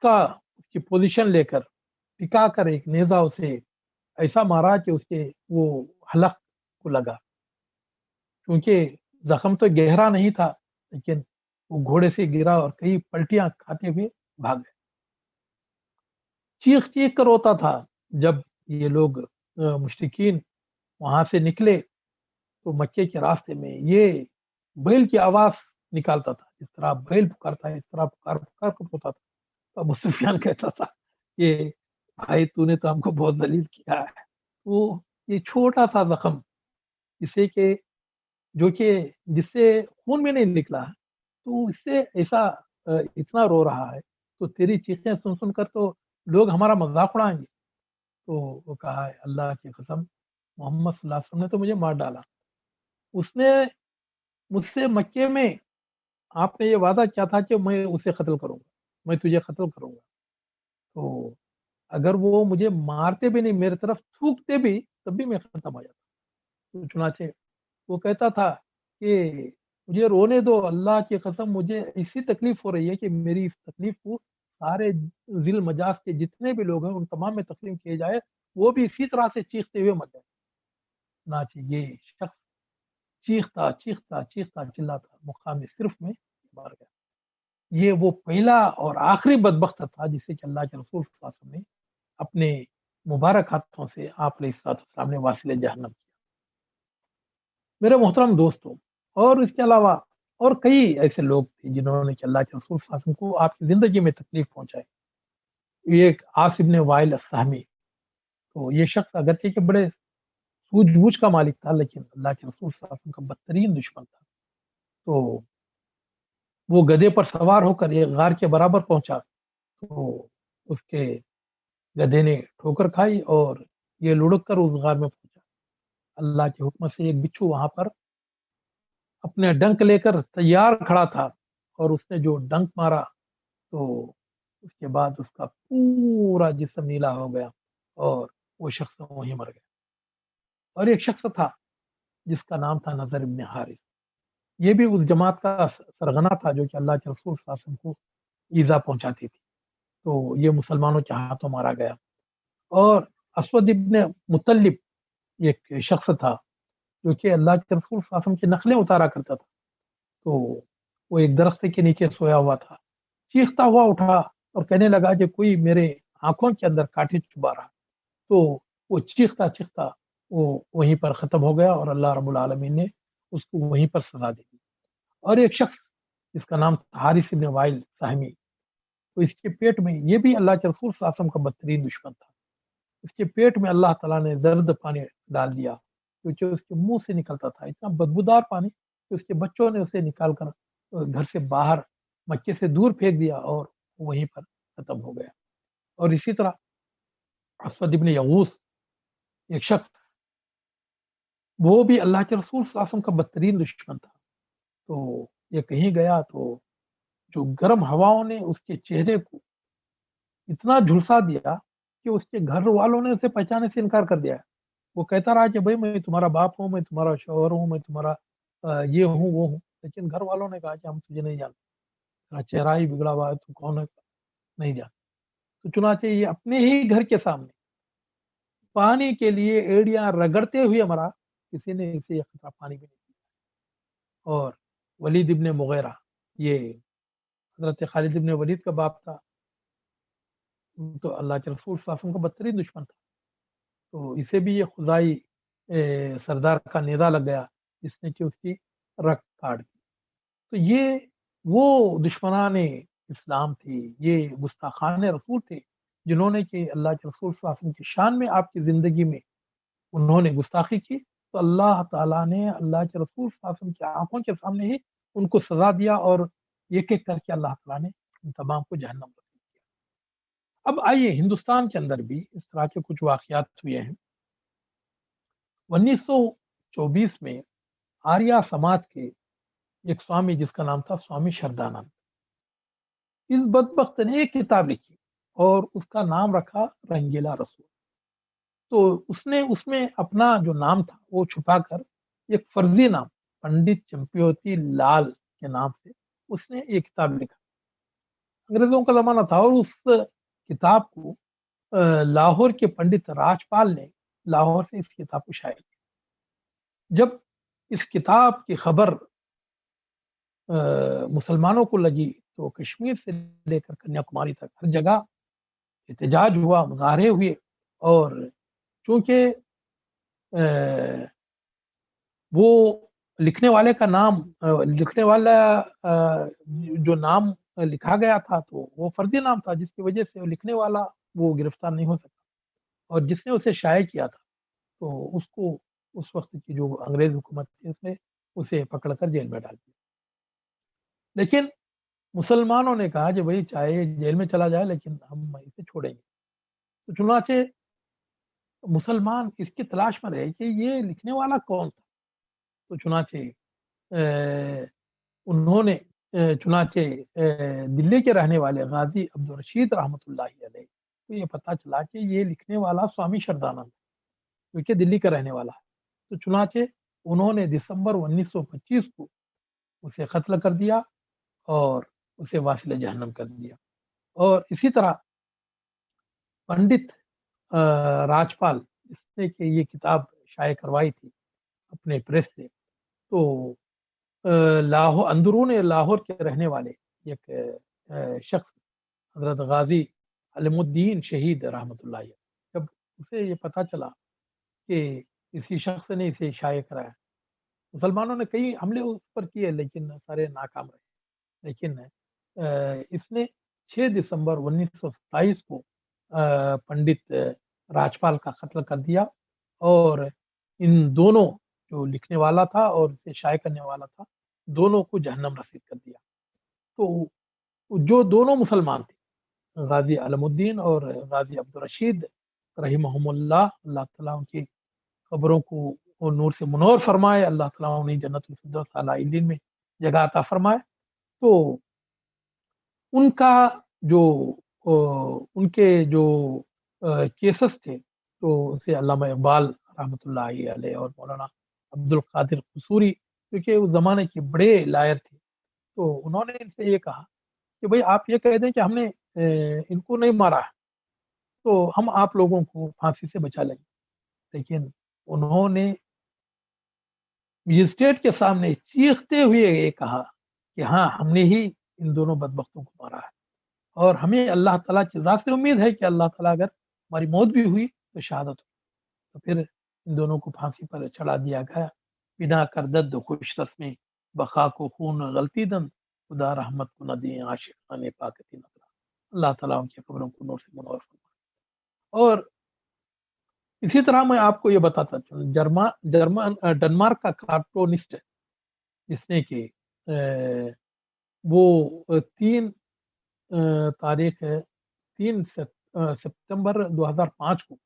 کی پوزیشن لے کر ٹکا کر ایک نیزہ اسے ایسا مارا کہ اس کے وہ حلق کو لگا، کیونکہ زخم تو گہرا نہیں تھا، لیکن وہ گھوڑے سے گرا اور کئی پلٹیاں کھاتے ہوئے بھاگ گئے. چیخ چیخ کر روتا تھا. جب یہ لوگ مشرکین وہاں سے نکلے تو مکے کے راستے میں یہ بیل کی آواز نکالتا تھا. جس طرح بیل پکارتا ہے اس طرح پکار پکار کر روتا تھا. تو ابو سفیان کہتا تھا کہ بھائی تو نے تو ہم کو بہت ذلیل کیا ہے. وہ یہ چھوٹا سا زخم جسے کہ جو کہ جس سے خون میں نہیں نکلا ہے تو اس سے ایسا اتنا رو رہا ہے تو تیری چیخیں سن سن کر تو لوگ ہمارا مذاق اڑائیں گے. تو وہ کہا ہے اللہ کی قسم محمد صلی اللہ علیہ وسلم نے تو مجھے مار ڈالا. اس نے مجھ سے مکے میں آپ نے یہ وعدہ کیا تھا کہ میں اسے قتل کروں گا, میں تجھے قتل کروں گا. تو اگر وہ مجھے مارتے بھی نہیں میرے طرف تھوکتے بھی تب بھی میں ختم ہو جاتا. تو چنانچہ وہ کہتا تھا کہ مجھے رونے دو, اللہ کی قسم مجھے اسی تکلیف ہو رہی ہے کہ میری اس تکلیف کو سارے ذل مجاز کے جتنے بھی لوگ ہیں ان تمام میں تسلیم کیے جائے, وہ بھی اسی طرح سے چیختے ہوئے مر جائے. چنانچہ یہ شخص چیختا چیختا چیختا چلاتا مقام صرف میں مر گیا. یہ وہ پہلا اور آخری بدبخت تھا جسے کہ اللہ کے رسول صلی اللہ علیہ وسلم نے اپنے مبارک ہاتھوں سے آپ علیہ السلام نے واصل جہنم کیا. میرے محترم دوستوں, اور اس کے علاوہ اور کئی ایسے لوگ تھے جنہوں نے کہ اللہ کے رسول صلی اللہ علیہ وسلم کو آپ کی زندگی میں تکلیف پہنچائی. یہ ایک عاص بن وائل السہمی, تو یہ شخص اگرچہ کہ بڑے سوجھ بوجھ کا مالک تھا لیکن اللہ کے رسول صلی اللہ علیہ وسلم کا بدترین دشمن تھا. تو وہ گدھے پر سوار ہو کر ایک غار کے برابر پہنچا تو اس کے گدھے نے ٹھوکر کھائی اور یہ لڑک کر اس غار میں پہنچا. اللہ کے حکم سے ایک بچھو وہاں پر اپنے ڈنک لے کر تیار کھڑا تھا اور اس نے جو ڈنک مارا تو اس کے بعد اس کا پورا جسم نیلا ہو گیا اور وہ شخص وہیں مر گیا. اور ایک شخص تھا جس کا نام تھا نظر ابن حارث. یہ بھی اس جماعت کا سرغنہ تھا جو کہ اللہ کے رسول صلی اللہ علیہ وسلم کو ایذا پہنچاتی تھی. تو یہ مسلمانوں کے ہاتھوں مارا گیا. اور اسود ابن مطلب ایک شخص تھا جو کہ اللہ کے رسول صلی اللہ علیہ وسلم کی نخلیں اتارا کرتا تھا. تو وہ ایک درخت کے نیچے سویا ہوا تھا, چیختا ہوا اٹھا اور کہنے لگا کہ کوئی میرے آنکھوں کے اندر کانٹے چبا رہا. تو وہ چیختا چیختا وہ وہیں پر ختم ہو گیا اور اللہ رب العالمین نے اس کو وہیں پر سزا دی. اور ایک شخص جس کا نام حارث بن وائل سہمی, تو اس کے پیٹ میں, یہ بھی اللہ کے رسول صلی اللہ علیہ وسلم کا بدترین دشمن تھا, اس کے پیٹ میں اللہ تعالیٰ نے زرد پانی ڈال دیا کیونکہ اس کے منہ سے نکلتا تھا اتنا بدبودار پانی کہ اس کے بچوں نے اسے نکال کر گھر سے باہر مکے سے دور پھینک دیا اور وہیں پر ختم ہو گیا. اور اسی طرح اسود ابن یغوث ایک شخص, وہ بھی اللہ کے رسول صلی اللہ علیہ وسلم کا بدترین دشمن تھا. تو یہ کہیں گیا تو جو گرم ہواؤں نے اس کے چہرے کو اتنا جھلسا دیا کہ اس کے گھر والوں نے اسے پہچانے سے انکار کر دیا. وہ کہتا رہا کہ بھائی میں تمہارا باپ ہوں, میں تمہارا شوہر ہوں, میں تمہارا یہ ہوں وہ ہوں, لیکن گھر والوں نے کہا کہ ہم تجھے نہیں جانتے, تیرا چہرہ ہی بگڑا ہوا ہے, تو کون ہے نہیں جانتے. تو چنانچہ یہ اپنے ہی گھر کے سامنے پانی کے لیے ایڑیاں رگڑتے ہوئے مرا, کسی نے اسے ایک قطرہ پانی بھی نہیں دیا. اور ولید ابن مغیرہ, یہ حضرت خالد ابن ولید کا باپ تھا, تو اللہ کے رسول صلی اللہ علیہ وسلم کا بدترین دشمن تھا. تو اسے بھی یہ خدائی سردار کا نیزہ لگ گیا جس نے کہ اس کی رگ کاٹ دی. تو یہ وہ دشمنان اسلام تھے, یہ گستاخان رسول تھے جنہوں نے کہ اللہ کے رسول صلی اللہ علیہ وسلم کی شان میں آپ کی زندگی میں انہوں نے گستاخی کی. تو اللہ تعالیٰ نے اللہ کے رسول صلی اللہ علیہ وسلم کی آنکھوں کے سامنے ہی ان کو سزا دیا اور ایک ایک کر کے اللہ تعالیٰ نے ان تمام کو جہنم رسید کیا. اب آئیے ہندوستان کے اندر بھی اس طرح کے کچھ واقعات ہوئے ہیں. 1924 میں آریہ سماج کے ایک سوامی جس کا نام تھا سوامی شردانند, اس بدبخت نے ایک کتاب لکھی اور اس کا نام رکھا رنگیلا رسول. تو اس نے اس میں اپنا جو نام تھا وہ چھپا کر ایک فرضی نام پنڈت چمپیوتی لال کے نام سے اس نے ایک کتاب لکھا. انگریزوں کا زمانہ تھا اور اس کتاب کو لاہور کے پنڈت راجپال نے لاہور سے اس کتاب کو شائع کیا. جب اس کتاب کی خبر مسلمانوں کو لگی تو کشمیر سے لے کر کنیا کماری تک ہر جگہ احتجاج ہوا، مظاہرے ہوئے، اور چونکہ وہ لکھنے والے کا نام لکھنے والا جو نام لکھا گیا تھا تو وہ فرضی نام تھا، جس کی وجہ سے لکھنے والا وہ گرفتار نہیں ہو سکتا، اور جس نے اسے شائع کیا تھا تو اس کو اس وقت کی جو انگریز حکومت تھی اس نے اسے پکڑ کر جیل میں ڈال دیا۔ لیکن مسلمانوں نے کہا کہ بھائی چاہے جیل میں چلا جائے لیکن ہم اسے چھوڑیں گے، تو چنانچہ مسلمان اس کی تلاش میں رہے کہ یہ لکھنے والا کون تھا، تو چنانچہ انہوں نے چنانچہ دلی کے رہنے والے غازی عبدالرشید رحمۃ اللہ علیہ کو یہ پتہ چلا کہ یہ لکھنے والا سوامی شردانند کیونکہ دلی کا رہنے والا ہے، تو چنانچہ انہوں نے دسمبر 1925 کو اسے قتل کر دیا اور اسے واصل جہنم کر دیا۔ اور اسی طرح پنڈت راجپال جس نے کہ یہ کتاب شائع کروائی تھی اپنے پریس سے، تو لاہور اندرون لاہور کے رہنے والے ایک شخص حضرت غازی علم الدین شہید رحمۃ اللہ علیہ، جب اسے یہ پتہ چلا کہ اسی شخص نے اسے شائع کرایا، مسلمانوں نے کئی حملے اس پر کیے لیکن سارے ناکام رہے، لیکن اس نے 6 دسمبر 1927 کو پنڈت راجپال کا قتل کر دیا، اور ان دونوں جو لکھنے والا تھا اور اسے شائع کرنے والا تھا دونوں کو جہنم رسید کر دیا۔ تو جو دونوں مسلمان تھے غازی علم الدین اور غازی عبدالرشید رحمہم اللہ، اللہ تعالیٰ ان کی قبروں کو نور سے منور فرمائے، اللہ تعالیٰ انہیں جنت الفردوس اعلیٰ علین میں جگہ عطا فرمائے۔ تو ان کا جو ان کے جو کیسز تھے تو اسے علامہ اقبال رحمۃ اللہ علیہ اور مولانا عبد القادر قصوری کیونکہ اس زمانے کے بڑے لائر تھے، تو انہوں نے ان سے یہ کہا کہ بھئی آپ یہ کہہ دیں کہ ہم نے ان کو نہیں مارا ہے تو ہم آپ لوگوں کو پھانسی سے بچا لیں گے، لیکن انہوں نے مجسٹریٹ کے سامنے چیختے ہوئے یہ کہا کہ ہاں ہم نے ہی ان دونوں بدبختوں کو مارا ہے، اور ہمیں اللہ تعالیٰ کی ذات سے امید ہے کہ اللہ تعالیٰ اگر ہماری موت بھی ہوئی تو شہادت ہوئی۔ تو پھر ان دونوں کو پھانسی پر چڑھا دیا گیا، بنا کر درد خوش رسمیں بقا کو خون غلطی دن، خدا رحمت کو نہ دیں عاشقان پاکتی نظرہ، اللہ تعالیٰ ان کی قبروں کو نور سے منور فرمائے۔ اور اسی طرح میں آپ کو یہ بتاتا چلوں، ڈنمارک کا کارٹونسٹ جس نے کہ وہ 3 تاریخ 3 ستمبر 2005 کو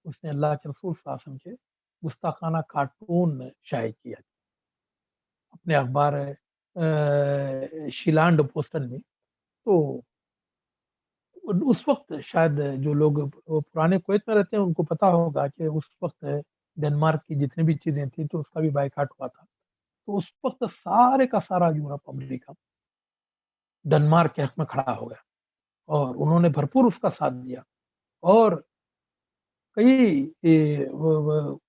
اس نے اللہ کے رسول صلی اللہ علیہ وسلم کے گستاخانہ کارٹون شائع کیا اپنے اخبار شیلانڈ پوسٹن میں۔ تو اس وقت شاید جو لوگ پرانے کویت میں رہتے ہیں ان کو پتا ہوگا کہ اس وقت ڈنمارک کی جتنی بھی چیزیں تھیں تو اس کا بھی بائیکاٹ ہوا تھا، تو اس وقت سارے کا سارا یورپ امریکہ ڈنمارک کے حق میں کھڑا ہو گیا اور انہوں نے بھرپور اس کا ساتھ دیا، اور کئی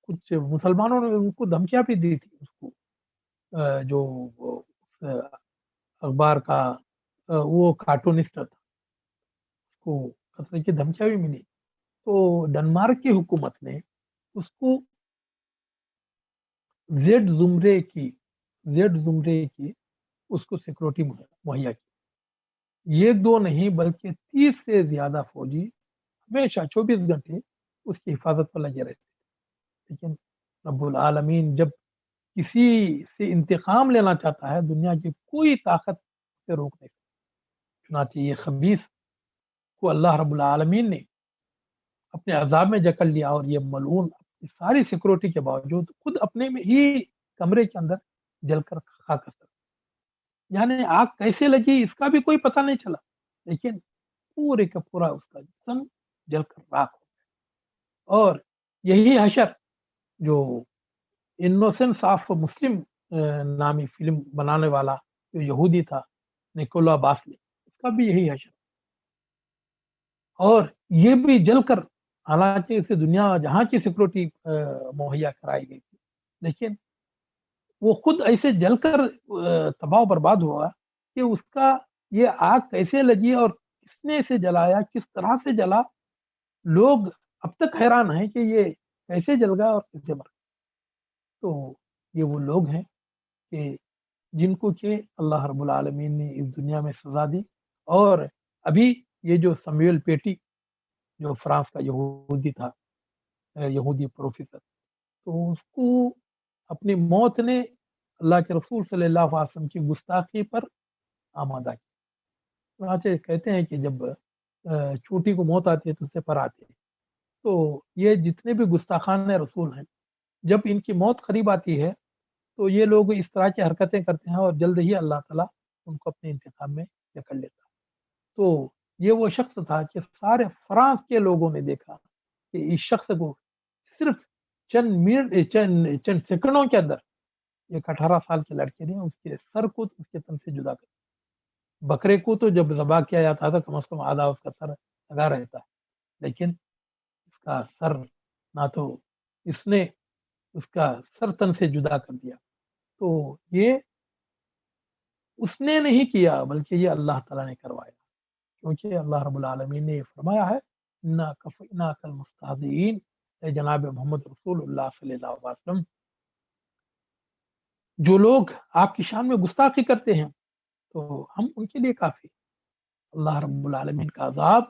کچھ مسلمانوں نے ان کو دھمکیاں بھی دی تھی، اس کو جو اخبار کا وہ کارٹونسٹ تھا اس کو قتل کی دھمکیاں بھی ملی، تو ڈنمارک کی حکومت نے اس کو زیڈ زمرے کی اس کو سیکورٹی مہیا کی، ایک دو نہیں بلکہ 30 سے زیادہ فوجی ہمیشہ 24 گھنٹے اس کی حفاظت پر لگے رہتے، لیکن رب العالمین جب کسی سے انتقام لینا چاہتا ہے دنیا کی کوئی طاقت سے روک نہیں سکتی، چنانچہ یہ خبیث کو اللہ رب العالمین نے اپنے عذاب میں جکڑ لیا، اور یہ ملعون ساری سیکورٹی کے باوجود خود اپنے میں ہی کمرے کے اندر جل کر خاک کر، یعنی آگ کیسے لگی اس کا بھی کوئی پتہ نہیں چلا، لیکن پورے کا پورا اس کا جسم جل کر راکھ ہو گیا۔ اور یہی حشر جو انوسنس آف مسلم نامی فلم بنانے والا جو یہودی تھا نکولا باسلی، اس کا بھی یہی حشر، اور یہ بھی جل کر، حالانکہ اسے دنیا جہاں کی سیکورٹی مہیا کرائی گئی تھی، لیکن وہ خود ایسے جل کر تباہ و برباد ہوا کہ اس کا یہ آگ کیسے لگی اور کس نے اسے جلایا، کس طرح سے جلا، لوگ اب تک حیران ہیں کہ یہ کیسے جل گیا اور کیسے مر گیا۔ تو یہ وہ لوگ ہیں کہ جن کو کہ اللہ رب العالمین نے اس دنیا میں سزا دی، اور ابھی یہ جو سمیول پیٹی جو فرانس کا یہودی تھا، یہودی پروفیسر، تو اس کو اپنی موت نے اللہ کے رسول صلی اللہ علیہ وسلم کی گستاخی پر آمادہ کیا۔ چنانچہ کہتے ہیں کہ جب چوٹی کو موت آتی ہے تو اسے پر آتی ہے، تو یہ جتنے بھی گستاخان رسول ہیں، جب ان کی موت قریب آتی ہے تو یہ لوگ اس طرح کی حرکتیں کرتے ہیں اور جلد ہی اللہ تعالیٰ ان کو اپنے انتخاب میں جکڑ لیتا ہے۔ تو یہ وہ شخص تھا کہ سارے فرانس کے لوگوں نے دیکھا کہ اس شخص کو صرف چند سیکنڈوں کے اندر ایک 18 سال کے لڑکے نے اس کے سر کو اس کے تن سے جدا کر دیا۔ بکرے کو تو جب ذبح کیا جاتا تھا کم از کم آدھا اس کا سر لگا رہتا ہے، لیکن اس کا سر نہ تو اس نے اس کا سر تن سے جدا کر دیا۔ تو یہ اس نے نہیں کیا بلکہ یہ اللہ تعالیٰ نے کروایا، کیونکہ اللہ رب العالمین نے فرمایا ہے انا کفیناک المستہزئین، اے جناب محمد رسول اللہ صلی اللہ علیہ وسلم، جو لوگ آپ کی شان میں گستاخی کرتے ہیں تو ہم ان کے لیے کافی۔ اللہ رب العالمین کا عذاب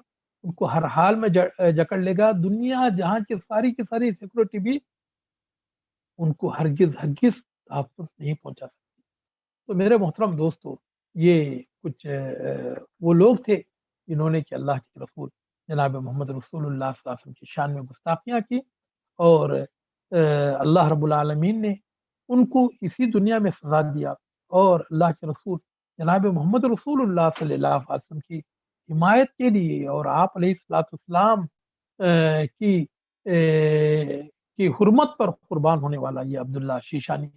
ان کو ہر حال میں جکڑ لے گا۔ دنیا جہاں کی ساری سیکورٹی بھی ان کو ہرگز تحفظ نہیں پہنچا سکتی۔ تو میرے محترم دوستو، یہ کچھ وہ لوگ تھے جنہوں نے کہ اللہ کے رسول جناب محمد رسول اللہ صلی اللہ علیہ وسلم کی شان میں گستاخیاں کی، اور اللہ رب العالمین نے ان کو اسی دنیا میں سزا دیا، اور اللہ کے رسول جناب محمد رسول اللہ صلی اللہ علیہ وسلم کی حمایت کے لیے اور آپ علیہ السلام کی حرمت پر قربان ہونے والا یہ عبداللہ شیشانی،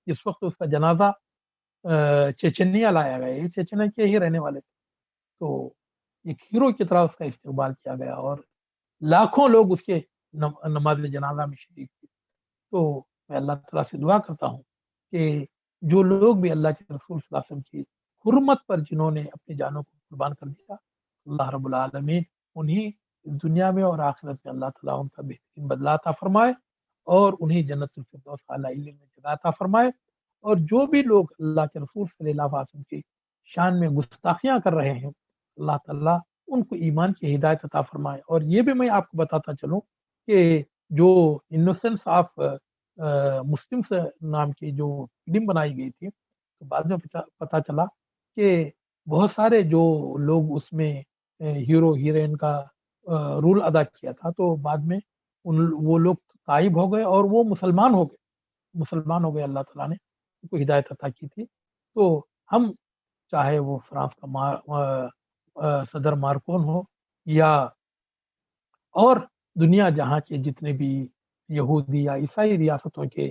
جس وقت اس کا جنازہ چیچنیا لایا گیا، یہ چیچنیا کے ہی رہنے والے تھے، تو ایک ہیرو کی طرح اس کا استقبال کیا گیا اور لاکھوں لوگ اس کے نماز جنازہ میں شریک تھے۔ تو میں اللہ تعالیٰ سے دعا کرتا ہوں کہ جو لوگ بھی اللہ کے رسول صلی اللہ علیہ وسلم کی حرمت پر جنہوں نے اپنی جانوں کو قربان کر دیا، اللہ رب العالمین انہیں اس دنیا میں اور آخرت میں اللہ تعالیٰ ان کا بہترین بدلہ عطا فرمائے، اور انہیں جنت الفردوس اعلیٰ علم میں جگہ عطا فرمائے۔ اور جو بھی لوگ اللہ کے رسول صلی اللہ علیہ وسلم کی شان میں گستاخیاں کر رہے ہیں، اللہ تعالیٰ ان کو ایمان کی ہدایت عطا فرمائے۔ اور یہ بھی میں آپ کو بتاتا چلوں کہ جو انوسنس آف مسلمس نام کی جو فلم بنائی گئی تھی، تو بعد میں پتا چلا کہ بہت سارے جو لوگ اس میں ہیرو ہیروئن کا رول ادا کیا تھا، تو بعد میں وہ لوگ غائب ہو گئے اور وہ مسلمان ہو گئے، اللہ تعالیٰ نے ان کو ہدایت عطا کی تھی۔ تو ہم چاہے وہ فرانس کا صدر مارکون ہو یا اور دنیا جہاں کے جتنے بھی یہودی یا عیسائی ریاستوں کے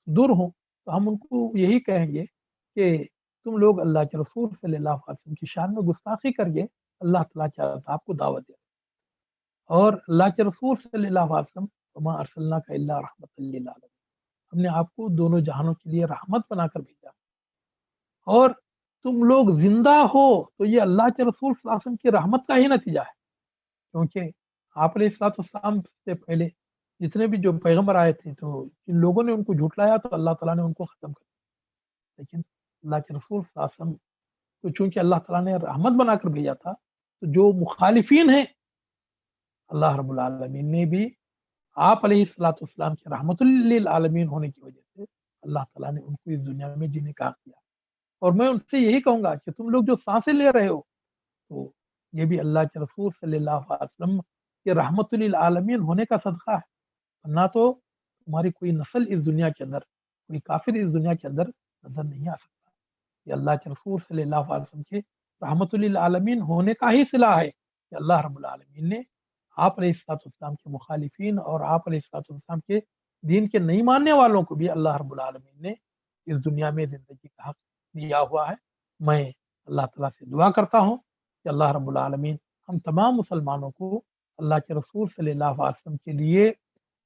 دور ہوں، تو ہم ان کو یہی کہیں گے کہ تم لوگ اللہ کے رسول صلی اللہ علیہ وسلم کی شان میں گستاخی کر کے اللہ تعالیٰ کے عذاب کو دعوت دے، اور اللہ کے رسول صلی اللہ علیہ وسلم وما ارسلناک الا رحمۃ للعالمین، ہم نے آپ کو دونوں جہانوں کے لیے رحمت بنا کر بھیجا، اور تم لوگ زندہ ہو تو یہ اللہ کے رسول صلی اللہ علیہ وسلم کی رحمت کا ہی نتیجہ ہے، کیونکہ آپ علیہ السلام سے پہلے جتنے بھی جو پیغمبر آئے تھے، تو جن لوگوں نے ان کو جھٹلایا تو اللہ تعالیٰ نے ان کو ختم کر دیا، لیکن اللہ کے رسول صلی اللہ علیہ وسلم تو چونکہ اللہ تعالیٰ نے رحمت بنا کر بھیجا تھا، تو جو مخالفین ہیں اللہ رب العالمین نے بھی آپ علیہ السلام کے رحمت للعالمین ہونے کی وجہ سے اللہ تعالیٰ نے ان کو اس دنیا میں جینے کا حق دیا۔ اور میں ان سے یہی کہوں گا کہ تم لوگ جو سانسیں لے رہے ہو، تو یہ بھی اللہ کے رسول صلی اللہ علیہ وسلم کے رحمت للعالمین ہونے کا صدقہ ہے، نہ تو تمہاری کوئی نسل اس دنیا کے اندر، کوئی کافر اس دنیا کے اندر نظر نہیں آ سکتا۔ یہ اللہ کے رسول صلی اللہ علیہ وسلم کے رحمت للعالمین ہونے کا ہی صلہ ہے کہ اللہ رب العالمین نے آپ علیہ السلام کے مخالفین اور آپ علیہ السلام کے دین کے نہیں ماننے والوں کو بھی اللہ رب العالمین نے اس دنیا میں زندگی کا حق دیا ہوا ہے۔ میں اللہ تعالیٰ سے دعا کرتا ہوں کہ اللہ رب العالمین ہم تمام مسلمانوں کو اللہ کے رسول صلی اللہ علیہ وسلم کے لیے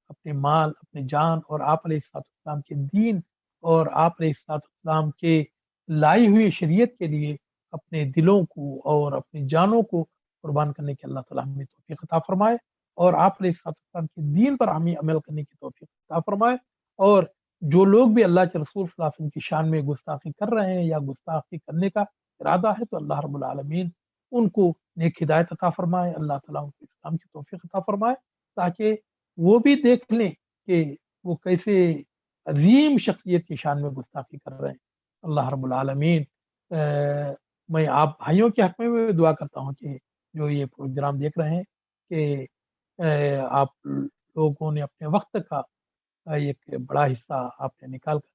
اپنے مال، اپنے جان اور آپ علیہ السلام کے دین اور آپ علیہ السلام کے لائی ہوئی شریعت کے لیے اپنے دلوں کو اور اپنی جانوں کو قربان کرنے کی اللہ تعالیٰ ہمیں توفیق عطا فرمائے، اور آپ علیہ السلام کے دین پر ہمیں عمل کرنے کی توفیق عطا فرمائے۔ اور جو لوگ بھی اللہ کے رسول صلی اللہ علیہ وسلم کی شان میں گستاخی کر رہے ہیں یا گستاخی کرنے کا ارادہ ہے، تو اللہ رب العالمین ان کو نیک ہدایت عطا فرمائے، اللہ تعالیٰ ان کو اسلام کی توفیق عطا فرمائے، تاکہ وہ بھی دیکھ لیں کہ وہ کیسے عظیم شخصیت کی شان میں گستاخی کر رہے ہیں۔ اللہ رب العالمین میں آپ بھائیوں کے حق میں بھی دعا کرتا ہوں کہ جو یہ پروگرام دیکھ رہے ہیں کہ آپ لوگوں نے اپنے وقت کا ایک بڑا حصہ آپ نے نکال کر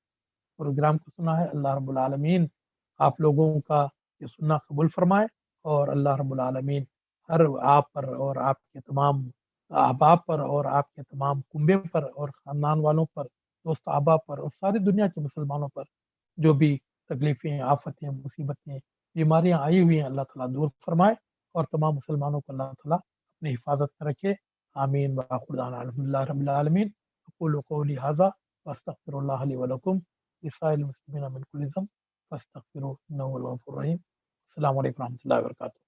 پروگرام کو سنا ہے۔ اللہ رب العالمین آپ لوگوں کا یہ سننا قبول فرمائے، اور اللہ رب العالمین ہر آپ پر اور آپ کے تمام احباب پر اور آپ کے تمام کنبے پر اور خاندان والوں پر، دوست احباب پر اور ساری دنیا کے مسلمانوں پر جو بھی تکلیفیں، آفتیں، مصیبتیں، بیماریاں آئی ہوئی ہیں، اللہ تعالیٰ دور فرمائے، اور تمام مسلمانوں کو اللہ تعالیٰ اپنی حفاظت میں رکھے۔ آمین وآخر دعوانا الحمدللہ رب العالمین۔ اقول قولی ھذا واستغفر اللہ لی ولکم لسائر المسلمین من کل ذنب فاستغفروہ انہ هو الغفور الرحیم۔ السلام علیکم ورحمۃ اللہ وبرکاتہ۔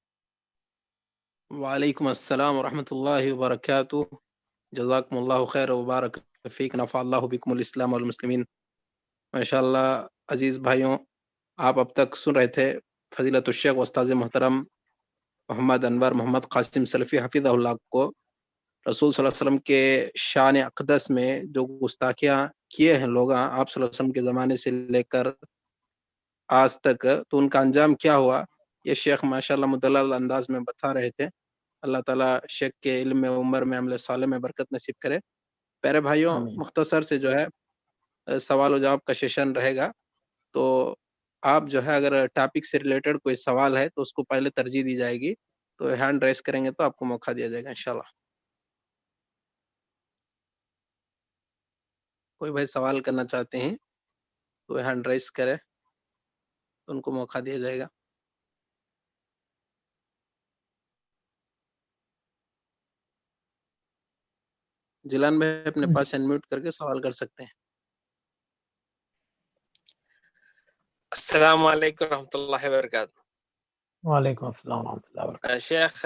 وعلیکم السلام ورحمۃ اللہ وبرکاتہ۔ جزاکم اللہ خیر وبارک فیک، نفع اللہ بکم الاسلام والمسلمین۔ ماشاء اللہ عزیز بھائیوں، آپ اب تک سن رہے تھے فضیلت الشیخ استاذ محترم محمد انور محمد قاسم سلفی حفظہ اللہ کو رسول صلی اللہ علیہ وسلم کے شان اقدس میں جو گستاخیاں کیے ہیں لوگ آپ صلی اللہ علیہ وسلم کے زمانے سے لے کر آج تک، تو ان کا انجام کیا ہوا، یہ شیخ ماشاءاللہ مدلل انداز میں بتا رہے تھے۔ اللہ تعالیٰ شیخ کے علم میں، عمر میں، عمل صالح میں برکت نصیب کرے۔ پیارے بھائیوں، آمین۔ مختصر سے جو ہے سوال و جواب کا سیشن رہے گا، تو آپ جو ہے اگر ٹاپک سے ریلیٹڈ کوئی سوال ہے تو اس کو پہلے ترجیح دی جائے گی، تو ہینڈ ریس کریں گے تو آپ کو موقع دیا جائے گا انشاءاللہ۔ کوئی بھائی سوال کرنا چاہتے ہیں تو ہینڈ ریس کرے تو ان کو موقع دیا جائے گا۔ جیلان بھائی اپنے پاس انمیوٹ کر کے سوال کر سکتے ہیں۔ السلام علیکم ورحمۃ اللہ وبرکاتہ۔ وعلیکم السلام ورحمۃ اللہ وبرکاتہ۔ شیخ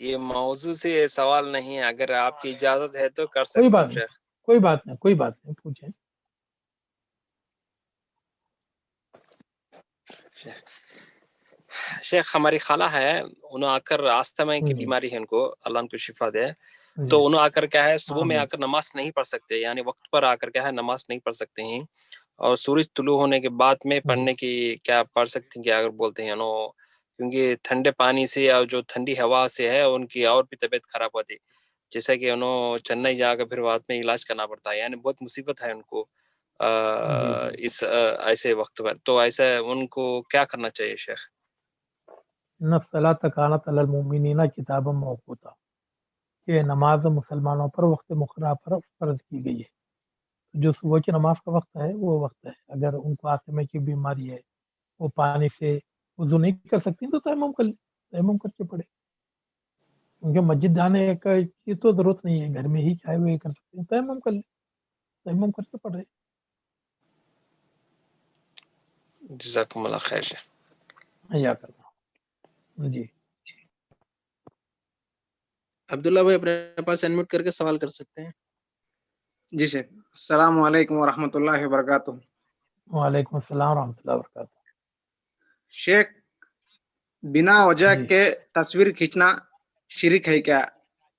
یہ موضوع سے سوال نہیں ہے، اگر آپ کی اجازت ہے تو کر کوئی سکتا بات ہوں نہیں، شیخ۔ کوئی بات نہیں، کوئی بات نہیں، پوچھیں۔ شیخ ہماری خالہ ہے، انہوں آ کر آستما کی جی بیماری ہے، ان کو اللہ ان کو شفا دے، جی تو انہوں آ کر کیا ہے صبح میں آ آمین۔ کر نماز نہیں پڑھ سکتے، یعنی وقت پر آ کر کیا ہے نماز نہیں پڑھ سکتے ہیں، اور سورج طلوع ہونے کے بعد میں جی پڑھنے کی کیا پڑھ سکتے ہیں کیا اگر بولتے ہیں کیونکہ ٹھنڈے پانی سے اور جو ٹھنڈی ہوا سے ہے ان کی اور بھی طبیعت خراب ہوتی، جیسا کہ انہوں چنئی جا کر پھر بعد میں علاج کرنا پڑتا ہے، یعنی بہت مصیبت ہے ان کو جی جی۔ اس ایسے وقت پر، تو ایسا ان کو کیا کرنا چاہیے شیخ؟ ان الصلاۃ کانت علی المؤمنین کتابا موقوتا، کہ نماز مسلمانوں پر وقت مقررہ پر فرض کی گئی ہے۔ جو صبح کی نماز کا وقت ہے وہ وقت ہے، اگر ان کو آستما کی بیماری ہے، وہ پانی سے وضو نہیں کر سکتی تو تیمم کر لیں، تیمم کر کے پڑھے، کیونکہ مسجد جانے کی تو ضرورت نہیں ہے، گھر میں ہی چاہے وہ یہ کر سکتے ہیں، تیمم کر لیں، تیمم کر کے پڑھے۔ جزاکم اللہ خیر شیخ۔ یا کرنا جی۔ عبداللہ بھائی اپنے پاس انمیوٹ کر کے سوال کر سکتے ہیں۔ جی شیخ، السلام علیکم ورحمۃ اللہ وبرکاتہ۔ وعلیکم السلام ورحمۃ اللہ وبرکاتہ۔ شیخ، بنا وجہ جی کے تصویر کھینچنا شرک ہے کیا،